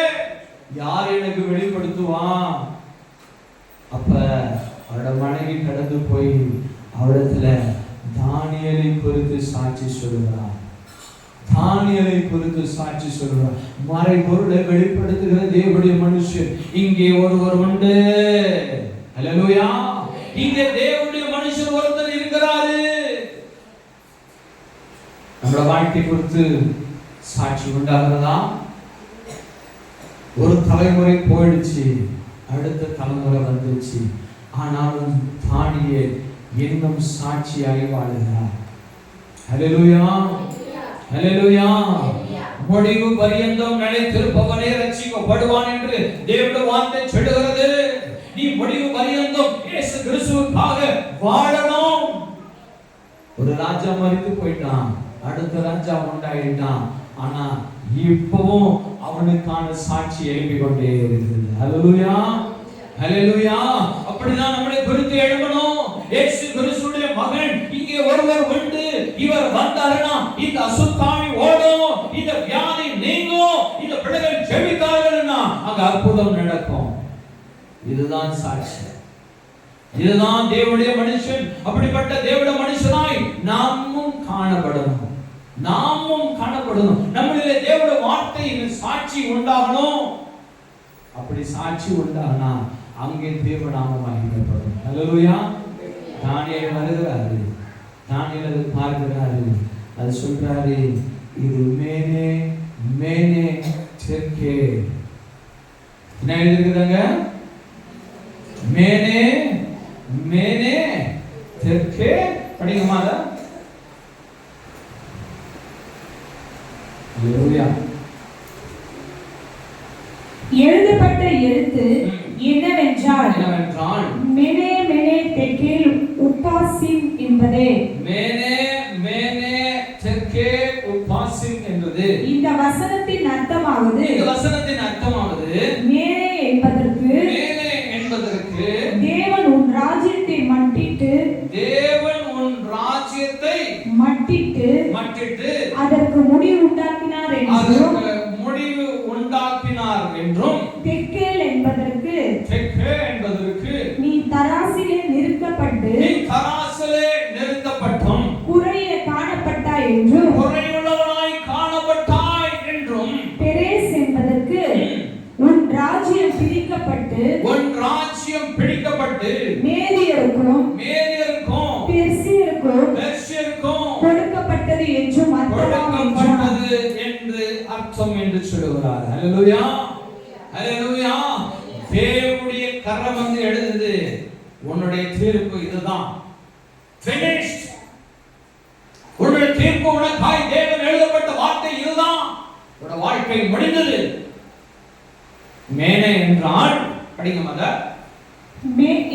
யார் எனக்கு வெளிப்படுத்துவான்? அப்ப அவரோட மனைவி கடந்து போய் அவரிடத்துல தானியேலை குறித்து சாட்சி சொல்லுகிறார். மறைபொருளை வெளிப்படுத்துகிற தேவனுடைய மனுஷன் இங்கே ஒருவர் உண்டு. ஹல்லேலூயா. இங்கே தேவனுடைய மனுஷன் ஒருத்தர் இருக்கிறாரு. நம்மளோட வாழ்க்கை குறித்து சாட்சி உண்டாகிறதா? ஒரு தலைமுறை போயிடுச்சு, அடுத்த தலைமுறை வந்துருச்சு. ஆனாலும் தானியேல் இன்னும் சாட்சியாய் வாழுகிறார். ஹல்லேலூயா, ஹல்லேலூயா. முடிவு பரியந்தம் நிலைத்திருப்பவனே ரட்சிக்கப்படுவான் என்று தேவனுடைய வார்த்தை சொல்லுகிறது. நீ முடிவு பரியந்தம் இயேசு கிறிஸ்துவுக்காக வாழணும். ஒரு ராஜா மரித்து போயிட்டான், அடுத்த ராஜா உண்டாயிட்டான். ஆனா இப்பவும் அவனுக்கான சாட்சி எழுப்பி கொண்டே இருக்குது. ஹல்லேலூயா, ஹல்லேலூயா. அப்படிதான் நம்மளை குறித்து எழுப்பணும். இயேசு கிறிஸ்துவுடைய மகன் இங்கே ஒருவர் உண்டு. இவர் வந்தாருன்னா இந்த அசுத்தாவி ஓடும், இந்த வியாதி நீங்கும், இந்த பிள்ளைகள் ஜெபித்தார்கள்னா அங்க அற்புதம் நடக்கும். இதுதான் சாட்சி, இதுதான் தேவனுடைய மனுஷன். அப்படிப்பட்ட தேவனுடைய மனுஷனாய் நாமும் காணப்படணும், நம்மளிலே தேவனுடைய வார்த்தையின் சாட்சி உண்டாகணும். அப்படி சாட்சி உண்டாகனா அங்கே தேவநாமம் மகிமைப்படும். ஹல்லேலூயா. தானியேல் வருகிறாரு, தானியேல் அதை பார்க்கிறாரு, அது சொல்றாரு, இது மேனே மேனே தெற்கே. என்ன எழுதிருக்கிறாங்க? மேனே மேனே தெற்கே. படிங்கம்மா அத. ஹல்லேலூயா. எழுதப்பட்ட எழுத்து என்னவென்றால் மேனே மேனே தெற்கேல் உப்பாசிம் என்பதே. மேனே மேனே தெற்கே உப்பாசிம் என்பது. இந்த வசனத்தின் அர்த்தமாவது மேனே என்பதற்கு தேவன் உன் ராஜ்யத்தை மட்டிட்டு அதற்கு முடிவு உண்டாக்கினார் என்றும் தெற்கேல் என்பதற்கு நீ தராசிலே நிறுத்தப்பட்டும் குறைய காணப்பட்டாய் என்றும் பெரேஸ் என்பதற்கு உன் ராஜ்யம் சுத்தம் என்று சொல்லுகிறார். ஹல்லேலூயா, ஹல்லேலூயா. தேவனுடைய கரம் வந்து எழுதுது, உன்னுடைய தீர்ப்பு இதுதான், finished. உன்னுடைய தீர்ப்பு உனக்காய் தேவன் எழுதப்பட்ட வார்த்தை இதுதான், உன்னுடைய வாழ்க்கை முடிந்தது. மேனே என்றால் படிங்க மதர்.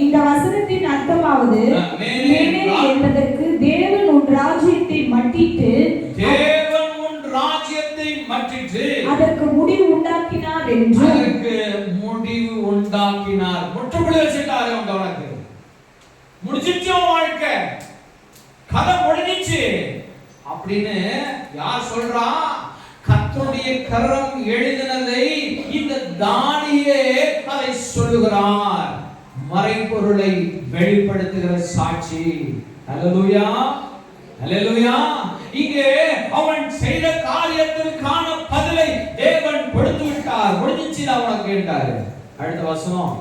இந்த வசனத்தின் அர்த்தமாவது மேனே என்பதற்கு தேவன் உன் ராஜ்யத்தை மட்டிட்டு, தேவன் உன் ராஜ்யத்தை மட்டிட்டு அதற்கு முடிவு உண்டாக்கினார் என்று. அதற்கு முடிவு உண்டாக்கினார், முற்றுப்புள்ளி வச்சிட்டாரு. உனக்கு முடிஞ்சிச்சு, வாழ்க்கை கதை முடிஞ்சிச்சு அப்படின்னு யார் சொல்றா? கர்த்தருடைய கரம் எழுதினதை இந்த தானியே அதை சொல்லுகிறார். மறைபொருளை வெளிப்படுத்துகிற சாட்சி. ஹல்லேலூயா, ஹல்லேலூயா. இங்கே அவன் செய்த காரியத்திற்கான பதிலை தேவன் கொடுத்து விட்டார். முடிஞ்சிச்சு அவன் கேட்டாரு. அடுத்த வசனம்,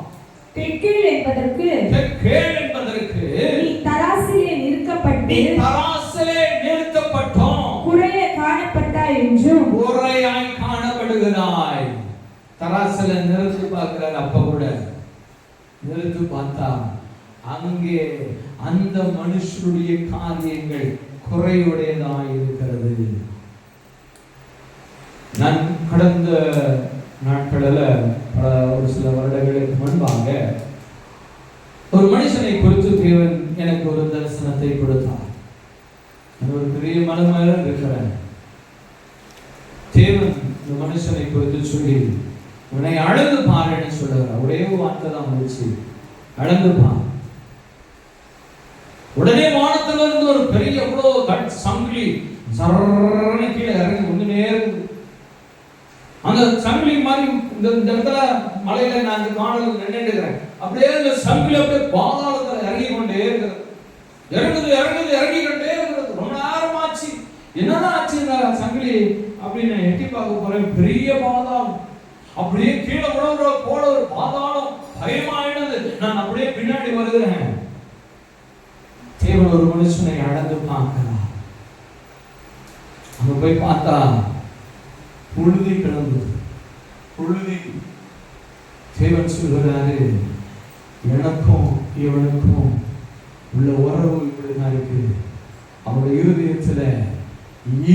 தெக்கேல் என்பதற்கு நீ தராசிலே நிறுத்தப்பட்டோம், குறைய காணப்பட்டாய் என்றும். குறையாய் காணப்படுகிறாய். தராசில நிறுத்து பார்க்கிறார். அப்ப கூட நிறுத்து பார்த்தா அங்கே அந்த மனுஷனுடைய காரியங்கள் குறையுடையதாய் இருக்கிறது. நான் கடந்த நாட்களில் ஒரு சில வருடங்களுக்கு முன்பாக ஒரு மனுஷனை குறித்து தேவன் எனக்கு ஒரு தரிசனத்தை கொடுத்தார். ஒரு பெரிய மனமேல இருக்கிறேன். தேவன் இந்த மனுஷனை குறித்து சொல்லி உன்னை அளந்து பாருன்னு சொல்லுகிறார். ஒரே வார்த்தை தான் வந்துச்சு, அளந்து பார். உடனே வானத்துல இருந்து ஒரு பெரிய எவ்வளவு சங்கிலி சரண கீழே இறங்கி ஒண்ணு நேரம் அந்த சங்கிலி மாதிரி இந்த இடத்துல மலையில நான் இந்த காணல் நின்றுக்கிறேன். அப்படியே இந்த சங்கிலி அப்படியே பாதாளத்துல இறங்கி கொண்டே இருக்கிறது. இறங்கிக்கிட்டே இருக்கிறது. ரொம்ப நேரம் ஆச்சு. என்னதான் ஆச்சு இந்த சங்கிலி அப்படின்னு எட்டி பார்க்க போறேன். பெரிய பாதாளம், அப்படியே கீழே போட ஒரு பாதாளம். பயமாயினது. நான் அப்படியே பின்னாடி வருகிறேன். தேவன் ஒரு மனுஷனை அளந்து பார்க்கிறார். அங்க போய் பார்த்தா புழுதி கிடந்தது. புழுதி. தேவன் சொல்கிறாரு, எனக்கும் இவனுக்கும் உள்ள உறவு இப்படிதான் இருக்கு. அவருடைய இருதயத்துல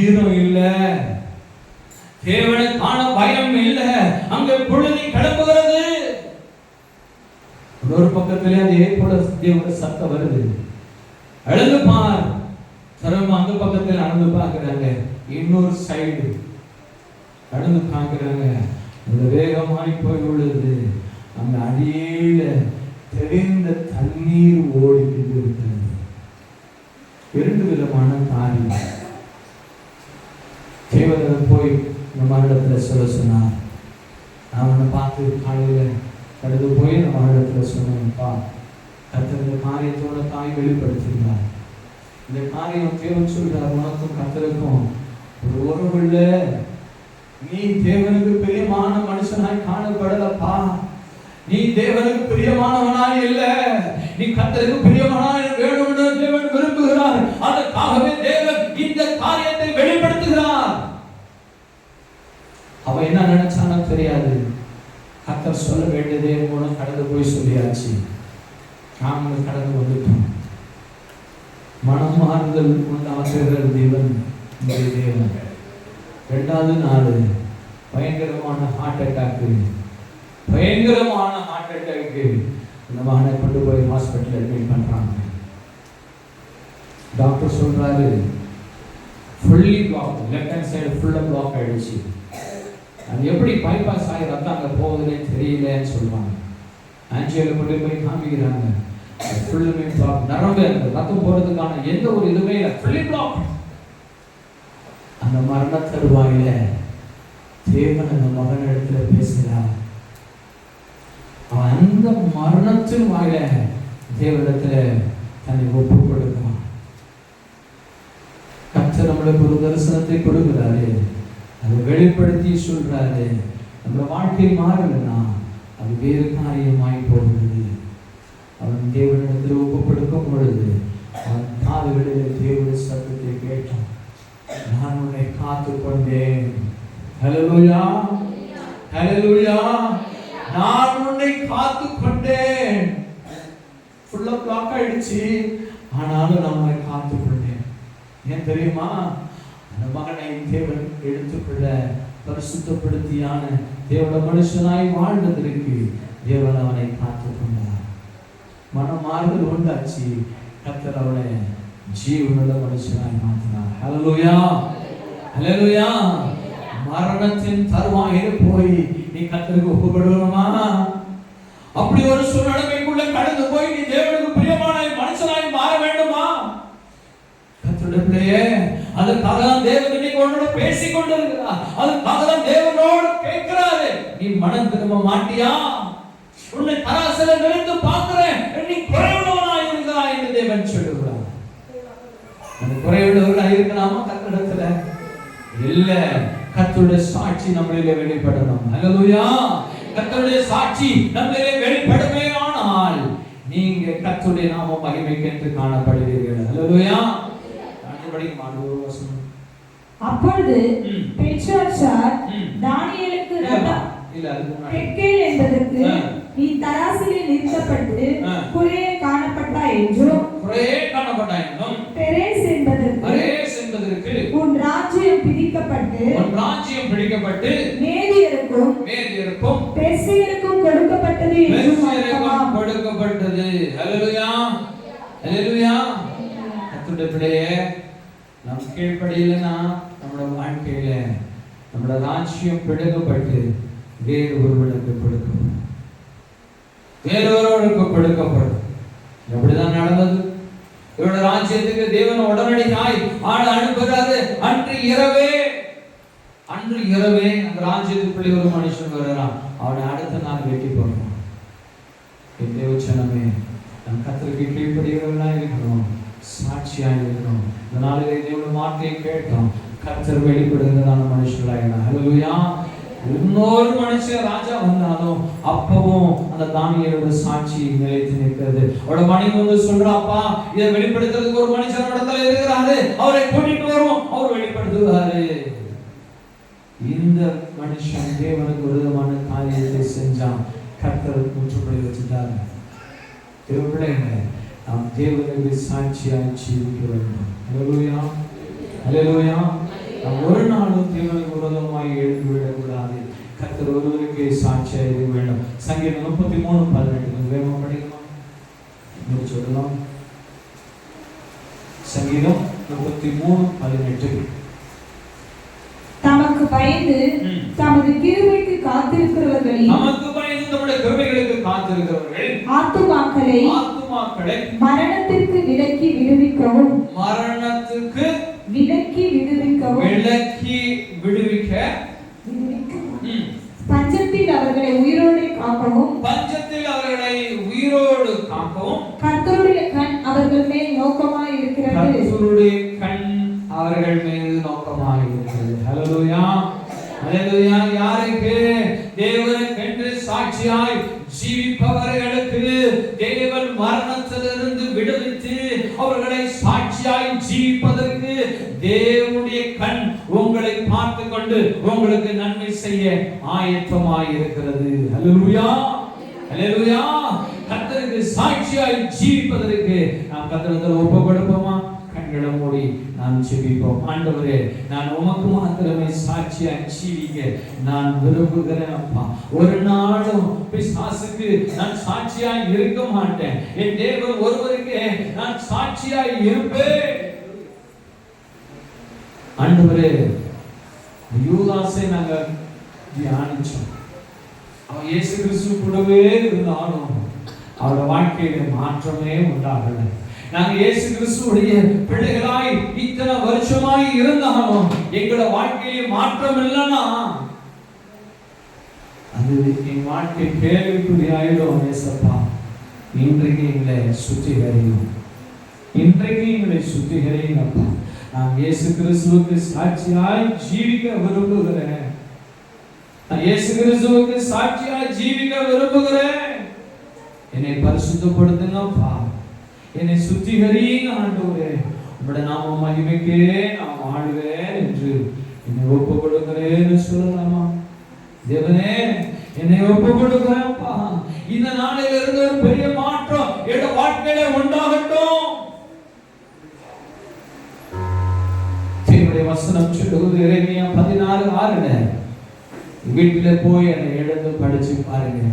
ஈரம் இல்ல, தேவனை காண பயம் இல்ல. அங்க புழுதி கிளம்புகிறது. ஒரு பக்கத்திலே அதே போல தேவனுடைய சத்தம் வருது, அழுது பார். தரமா அந்த பக்கத்தில் அழுது பார்க்கிறாங்க. இன்னொரு சைடு அழுது பார்க்கிறாங்க. அது வேகமாய் போய் உள்ளது. அந்த அடியில தெரிந்த தண்ணீர் ஓடிக்கிட்டு இருக்கிறது. இரண்டு விதமான காரியம். தேவன் போய் நம்ம இடத்துல சொல்ல சொன்னார். அவனை பார்த்து காலையில கடந்து போய் நம்ம இடத்துல சொன்னப்பா, கர்த்தர் இந்த காரியத்தோட தாய் வெளிப்படுத்தினார். இந்த காரியம் தேவன் சொல்றார், உனக்கும் கர்த்தருக்கும் ஒரு உறவு இல்ல. நீ தேவனுக்கு பிரியமான மனுஷனாய் காணப்படலப்பா. நீ தேவனுக்கு பிரியமானவனாய் இல்ல. நீ கர்த்தருக்கு பிரியமானாய் வேணும்னு தேவன் விரும்புகிறார். அதற்காகவே தேவன் இந்த காரியத்தை வெளிப்படுத்துகிறார். அவ என்ன நினைச்சானோ தெரியாது. கர்த்தர் சொல்ல வேண்டியதே மூலம் கடந்து போய் சொல்லியாச்சு. நாங்கள் கடந்து வந்துட்டோம். மனம் மாறுதல் உண்டாக்குகிற தேவன் தேவன். ரெண்டாவது நாள் பயங்கரமான ஹார்ட் அட்டாக்கு. பயங்கரமான ஹார்ட் அட்டாக்கு இந்த மகனை கொண்டு போய் ஹாஸ்பிட்டல் அட்மிட் பண்றாங்க. டாக்டர் சொல்றாரு fully block, left hand side ஃபுல்லா பிளாக் ஆயிடுச்சு. அது எப்படி பைபாஸ் ஆகி ரத்தம் அங்கே போகுதுன்னே தெரியலன்னு சொல்லுவாங்க. ஆன்ஜியோல கொண்டு போய் காமிக்கிறாங்க. ஃபுல்லுமே பிளாக். நரம்பு ரத்தம் போறதுக்கான எந்த ஒரு இதுவுமே இல்லை, ஃபுல்லி பிளாக். அந்த மரண தருவாயில தேவன் அந்த மகன் இடத்துல பேசுகிறார். அவன் அந்த மரணத்தின் வாயில தேவனிடத்துல தன்னை ஒப்பு கொடுக்கிறான். கர்த்தர் நம்மளுக்கு ஒரு தரிசனத்தை கொடுக்கிறாரு, அதை வெளிப்படுத்தி சொல்றாரு. நம்ம வாழ்க்கை மாறலன்னா அது வேறு காரியமாய் போகிறது. அவன் தேவனிடத்தில் ஒப்பு கொடுக்கும் பொழுது அவன் காதுகளில் தேவனுடைய சத்தத்தை கேட்டான். நான் உன்னை காத்து கொண்டேன். ஹல்லேலூயா, ஹல்லேலூயா. நான் உன்னை காத்து கொண்டேன். ஃபுல்லா பிளாக் ஆயிடுச்சு, ஆனாலும் நான் உன்னை காத்து கொண்டேன். ஏன் தெரியுமா? அந்த மகனை தேவன் எடுத்துக்கொள்ள பரிசுத்தப்படுத்தியான தேவன மனுஷனாய் வாழ்ந்ததற்கு தேவன் அவனை காத்து கொண்டார். மனமாறுதல் உண்டாச்சு. கர்த்தர் அவனை ஜீவனுள்ள மனுஷனாய் மாற்றினார். ஹல்லேலூயா, ஹல்லேலூயா. மரணத்தின் தருவாயில் போய் நீ கர்த்தருக்கு ஒப்புக்கொடுக்கணுமா? அப்படி ஒரு சூழ்நிலைக்குள்ள கடந்து போய் நீ தேவனுக்கு பிரியமான மனுஷனாய் மாற வேண்டுமா? கர்த்தருடைய அதற்காக தான் தேவன் இன்னைக்கு உன்னோட பேசிக் கொண்டிருக்கிறார். அதற்காக தான் தேவனோடு கேட்கிறாரு, நீ மனம் திரும்ப மாட்டியா? உன்னை தராசில நிறுத்து பார்க்கிறேன், நீ குறைவுள்ளவனாய் இருக்கிறாய் என்று தேவன் சொல்லுகிறார். அந்த குறைவுள்ளவர்களாய் இருக்கலாமா? கர்த்தரிடத்துல இல்ல. கர்த்தருடைய சாட்சி நம்மளிலே வெளிப்படணும். ஹல்லேலூயா. கர்த்தருடைய சாட்சி நம்மளிலே வெளிப்படுமே ஆனால் நீங்க கர்த்தருடைய நாம மகிமைக்கு என்று காணப்படுவீர்கள். ஹல்லேலூயா. அப்பொழுது பெல்ஷாத்சார் தானியேலுக்கு தெக்கேல் என்பதற்கு நீ தராசிலே நிறுத்தப்பட்டு குறையே காணப்பட்டாய் என்றும் பெரேஸ் என்பதற்கு உன் ராஜ்யம் பிடிக்கப்பட்டு மேதியருக்கும் பெர்சியருக்கும் கொடுக்கப்பட்டது என்றும் கொடுக்கப்பட்டது. ஹல்லேலூயா, ஹல்லேலூயா. கர்த்தருடைய நம் கீழ்ப்படியிலனா நம்மளோட வாழ்க்கையில நம்மளோட ராஜ்யம் பிடுங்கப்பட்டு வேறு ஒருவனுக்கு கொடுக்கப்படும், வேறொருவனுக்கு கொடுக்கப்படும். எப்படிதான் நடந்தது? இவரோட ராஜ்யத்துக்கு தேவன் உடனடியாய் ஆள் அனுப்புகிறாரு. அன்று இரவே அந்த ராஜ்யத்துக்குள்ளே ஒரு மனுஷன் வருகிறான். அவனை அடுத்த நாள் வெட்டி போடுறான். தேவச்சனமே, நம் கர்த்தருக்கு கீழ்ப்படியவர்களா இருக்கணும், சாட்சியாக இருக்கணும். இந்த நாளிலே தேவனுடைய வார்த்தையை கேட்டோம். கர்த்தர் வெளிப்படுகிறதான மனுஷர்களாக. ஹல்லேலூயா. இன்னொரு மனுஷன் ராஜா வந்தாலும் அப்பவும் அந்த தானியேலோட சாட்சி நிலைத்து நிற்கிறது. அவரோட மனைவி வந்து சொல்றாப்பா, இதை வெளிப்படுத்துறதுக்கு ஒரு மனுஷன் இடத்துல இருக்கிறாரு, அவரை கூட்டிட்டு வருவோம். அவர் வெளிப்படுத்துவாரு. இந்த மனுஷன் தேவனுக்கு ஒரு விதமான காரியத்தை செஞ்சான். கர்த்தர் முற்றுப்புள்ளி வச்சுட்டாரு. திருப்பிள்ளைங்க, நாம் தேவனுக்கு சாட்சியாய் ஜீவிக்க வேண்டும். ஹல்லேலூயா, ஹல்லேலூயா. நாம் ஒரு நாளும் தேவனுக்கு விரோதமாய் எழுந்து விடக்கூடாது. கர்த்தர் ஒருவருக்கே சாட்சியாக இருக்க வேண்டும். சங்கீதம் 33:18 வேகமா படிக்கலாம், முடிச்சுடலாம். சங்கீதம் 33:18. தமக்கு பயந்து தமது கிருபைக்கு காத்திருக்கிறவர்களின் ஆத்துமாக்களை மரணத்திற்கு விலக்கி விடுவிக்கவும் பஞ்சத்தில் அவர்களை உயிரோடு காக்கவும் கர்த்தருடைய கண் அவர்கள் மேல் நோக்கமாய் இருக்கிறது. அவர்கள் மீது நோக்கமாக இருக்கிறது. ஹல்லேலூயா, ஹல்லேலூயா. யாருக்கு? தேவனுக்கென்று சாட்சியாய் ஜீவிப்பவர்களுக்கு தேவன் மரணத்திலிருந்து விடுவித்து அவர்களை சாட்சியாய் ஜீவிப்பதற்கு தேவனுடைய கண் உங்களை பார்த்து கொண்டு உங்களுக்கு நன்மை செய்ய ஆயத்தமாய் இருக்கிறது. ஹல்லேலூயா, ஹல்லேலூயா. கர்த்தருக்கு சாட்சியாய் ஜீவிப்பதற்கு நாம் கர்த்தரிடத்தில் ஒப்பு கொடுப்போமா? கண்களை மூடி நாம் ஜெபிப்போம். ஆண்டவரே, நான் உமக்கு மாத்திரமே சாட்சியாய் ஜீவிக்க நான் விரும்புகிறேன் அப்பா. ஒரு நாளும் பிசாசுக்கு நான் சாட்சியாய் இருக்க மாட்டேன். என் தேவன் ஒருவருக்கு நான் சாட்சியாய் இருப்பேன். ஆண்டவரே, யூதாசை நாங்கள் தியானிச்சோம். அவன் இயேசு கிறிஸ்து கூடவே இருந்தாலும் அவரோட வாழ்க்கையில மாற்றமே உண்டாகல. நாங்கள் இயேசு கிறிஸ்துவுடைய பிள்ளைகளாய் இத்தனை வருஷமாய் இருந்தாலும் எங்களோட வாழ்க்கையில மாற்றம் இல்லைன்னா அது என் வாழ்க்கை கேள்விக்குறியாயிடும். ஏசப்பா, இன்றைக்கு எங்களை சுத்திகரியும், இன்றைக்கு எங்களை சுத்திகரிங்கப்பா. நான் இயேசு கிறிஸ்துவுக்கு சாட்சியாய் ஜீவிக்க விரும்புகிறேன். நான் இயேசு கிறிஸ்துவுக்கு சாட்சியாய் ஜீவிக்க விரும்புகிறேன். என்னை பரிசுத்தப்படுத்துங்கப்பா, என்னை சுத்திகரிங்க ஆண்டவரே. உம்முடைய நாம மகிமைக்கே நான் வாழ்வேன் என்று என்னை ஒப்பு கொடுக்கிறேன்னு சொல்லலாமா? தேவனே, என்னை ஒப்பு கொடுக்கிறேன்ப்பா. இந்த நாளில் இருந்து ஒரு பெரிய மாற்றம் என்னோட வாழ்க்கையில உண்டாகட்டும். தேவனுடைய வசனம் சொல்லுகிறது, எரேமியா 14:6. வீட்டில போய் அதை எழுந்து படிச்சு பாருங்க.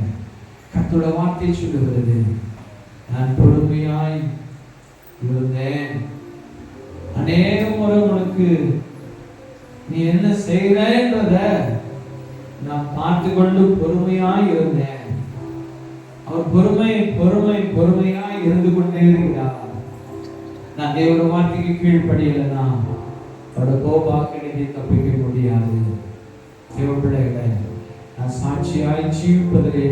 கர்த்தருடைய வார்த்தை சொல்லுகிறது, நான் பொறுமையாய் இருந்தேன். அநேக முறை உனக்கு நீ என்ன செய்கிறன்றத நான் பார்த்து கொண்டு பொறுமையாய் இருந்தேன். அவர் பொறுமையாய் இருந்து கொண்டே இருக்கிறார். நான் தேவனுடைய வார்த்தைக்கு கீழ்ப்படியலைன்னா அவரோட கோபாக்கினை தப்பிக்க முடியாது. தேவ பிள்ளைகளை, நான் சாட்சியாய் ஜீவிப்பதிலே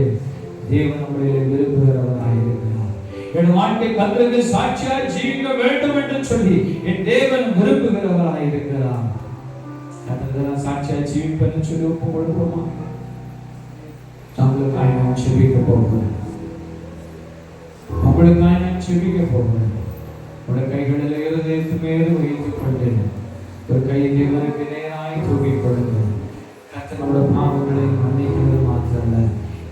தேவன் நம்மளை விரும்புகிறவராய் இருக்கிறார். என் வாழ்க்கை கர்த்தருக்கு சாட்சியாய் ஜீவிக்க வேண்டும் என்று சொல்லி என் தேவன் விரும்புகிறவராய் இருக்கிறார். கர்த்தருக்கு சாட்சியாய் ஜீவிப்பேன்னு சொல்லி ஒப்பு கொடுப்போமா? நம்மளுக்காக நான் செபிக்க போகிறேன். உங்களுக்காக நான் செபிக்க போகிறேன். உடைய கைகளில் இருதயத்து மேல் வைத்துக் கொண்டேன். ஒரு கை தேவனுக்கு நேராய் தூக்கிக் கொடுங்கள். கர்த்தர் நம்முடைய பாவங்களை மன்னிக்கிறது மாத்திரமல்ல,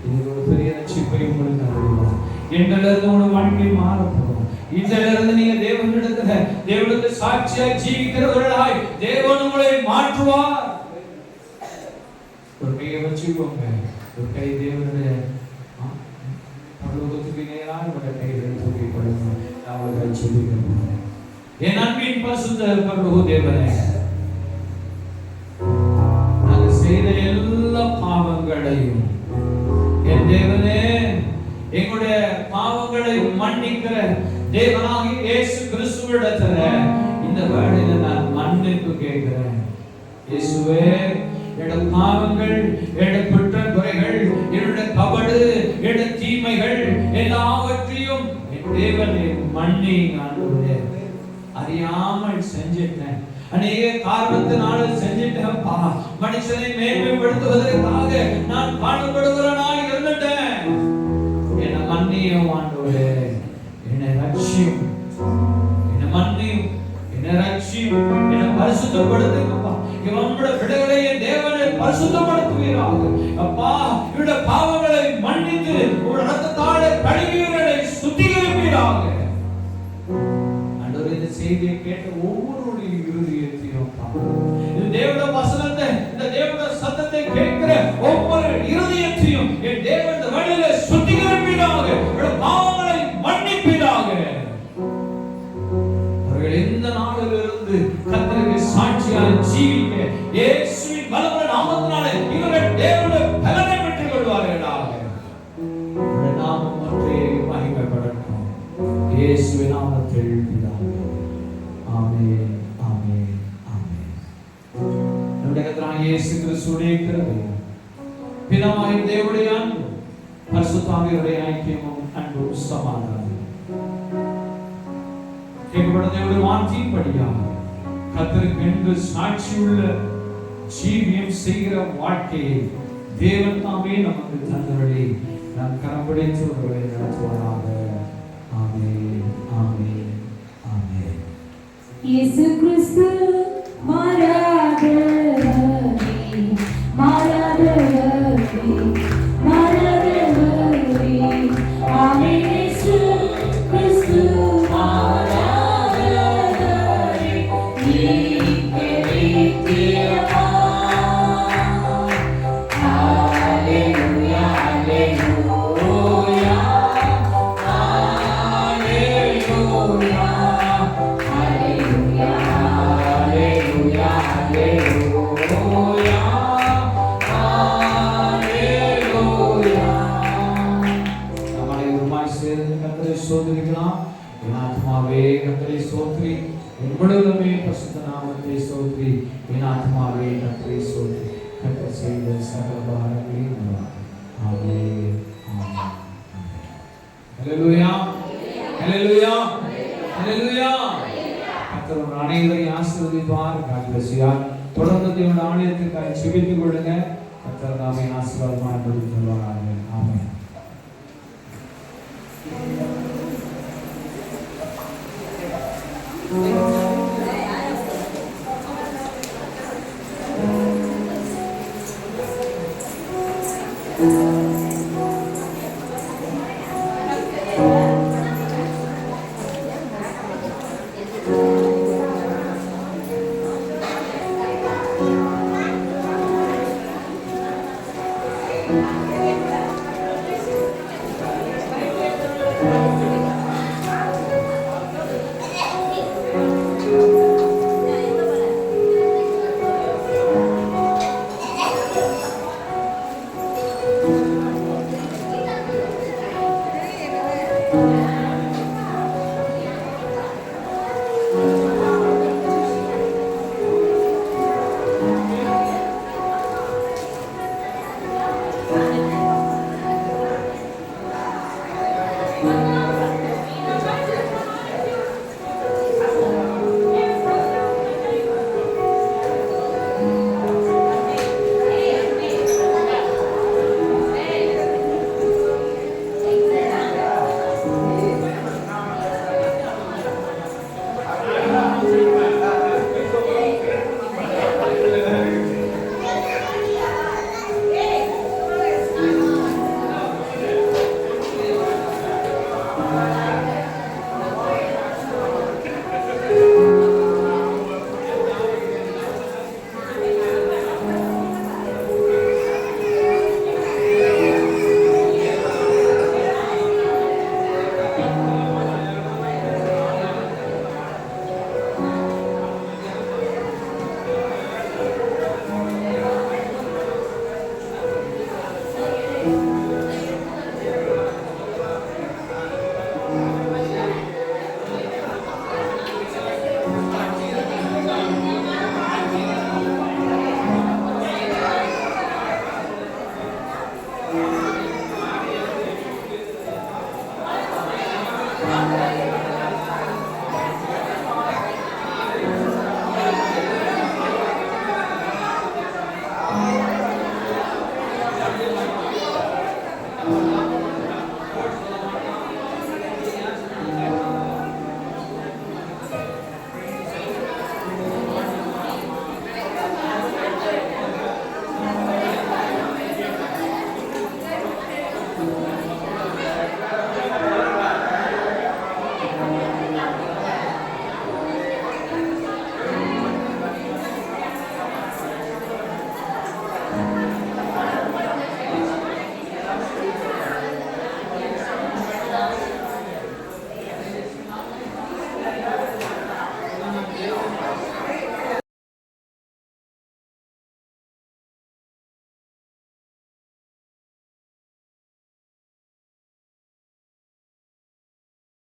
இது ஒரு பெரிய ரட்சிப்பை உங்களுக்கு அருள்வார். இன்றிலிருந்து உங்களுடைய வாழ்க்கை மாறப்படும். இன்றிலிருந்து நீங்க தேவனுக்கு சாட்சியாய் ஜீவிக்கிறவர்களாய் தேவன் உங்களை மாற்றுவார். ஒரு கையை வச்சுக்கோங்க. ஒரு கை தேவனுடைய பரலோகத்துக்கு நேராக உங்களுடைய கைகளை தூக்கிக் கொடுங்க. அவர்களை சொல்லிக்கிறோம். என் அன்பின் பரிசுத்த பரலோக தேவனே, நாங்கள் செய்த எல்லா பாவங்களையும் என் தேவனே, எங்களுடைய பாவங்களை மன்னிக்கிற தேவனாகிய இயேசு கிறிஸ்துவிடத்துல இந்த வேளையில நான் மன்னிப்பு கேட்கிறேன். இயேசுவே, என்னுடைய பாவங்கள், என்னுடைய குற்ற குறைகள், என்னுடைய கபடு, என்னுடைய தீமைகள் எல்லாவற்றையும் என் தேவனை மன்னிங்க ஆண்டவரே. அறியாமல் செஞ்சிட்டேன், அநேக காரணத்தினால செஞ்சிட்டேன்ப்பா. மனுஷனை மேன்மைப்படுத்துவதற்காக நான் பாடுபடுகிறவனாய் இருந்துட்டேன். என்னை மன்னியும் ஆண்டவரே, என்னை ரட்சியும், என்னை மன்னியும், என்னை ரட்சியும், என்னை பரிசுத்தப்படுத்துங்கப்பா. இவனுடைய பிள்ளைகளை என் தேவனை பரிசுத்தப்படுத்துவீராக. அப்பா, இவருடைய பாவங்களை மன்னித்து ஒரு ரத்தத்தாலே கழுவியவர்களை சுத்திகரிப்பீராக. ஆண்டவரே, இந்த செய்தியை கேட்ட ஒவ்வொருடைய இருதயத்தையும் இந்த தேவனுடைய வசனத்தை, இந்த தேவனுடைய சத்தத்தை கேட்கிற ஒவ்வொரு இருதயத்தையும் என் தேவனுடைய வழியில சுத்திகரிப்பீராக. இவருடைய பாவங்களை மன்னிப்பீராக. அவர்கள் இந்த நாளிலிருந்து கர்த்தருக்கு சாட்சியாய் ஜீவிக்க இயேசுவின் வல்லமையான நாமத்தினாலே இவர்கள் தேவனுடைய பலனை பெற்றுக் கொள்வார்களாக. உம்முடைய நாமம் ஒன்றே மகிமைப்படட்டும். இயேசுவின் நாமத்தில் பிதாவே. ஆமென், ஆமென், ஆமென். நம்முடைய கர்த்தராகிய இயேசு கிறிஸ்துவின் கிருபையும் பிதாவாகிய தேவனுடைய அன்பும் பரிசுத்த ஆவியானவருடைய ஐக்கியமும் அன்பும் சமாதானமும் தேவனுடைய வார்த்தையின்படியாக கர்த்தருக்கு என்று சாட்சியுள்ள ஜீவியம் செய்கிற வாழ்க்கையை தேவன் தாமே நமக்கு தந்தவழி நாம் கரம்பிடித்து ஒருவரை நடத்துவாராக. ஆமென், ஆமென், ஆமென். இயேசு கிறிஸ்து மாறாதவரே, மாறாதவரே, மாறாதவரே. ஆமென். இயேசு கிறிஸ்து மாறாதவரே, நீக்கே நித்தியமா. ஹalleluya, ஹalleluya, ஹalleluya, ஹalleluya, ஹalleluya, ஹalleluya, ஹalleluya. நம்மளை உருமாய் சேர்ந்து கர்த்தரை ஸ்தோத்திரிக்கலாம். என் ஆத்மாவே கர்த்தரை ஸ்தோத்திரி, என் முழுவதுமே பரிசுத்த நாமத்தை ஸ்தோத்திரி. என் ஆத்மாவே கர்த்தரை ஸ்தோத்திரி, கர்த்தர் செய்த சகல பாரங்களையும் மறவாதே. ஆமென், ஆமென், ஆமென். ஹல்லேலூயா, ஹல்லேலூயா, ஹல்லேலூயா. கர்த்தர் உங்கள் அனைவரையும் ஆசீர்வதிப்பார். God bless you all. தொடர்ந்து தேவனுடைய ஆலயத்துக்காக செபித்துக் கொள்ளுங்க. கர்த்தர் தாமே ஆசீர்வாதமாக கொடுத்துள்ளார். ஆமென். Thank you.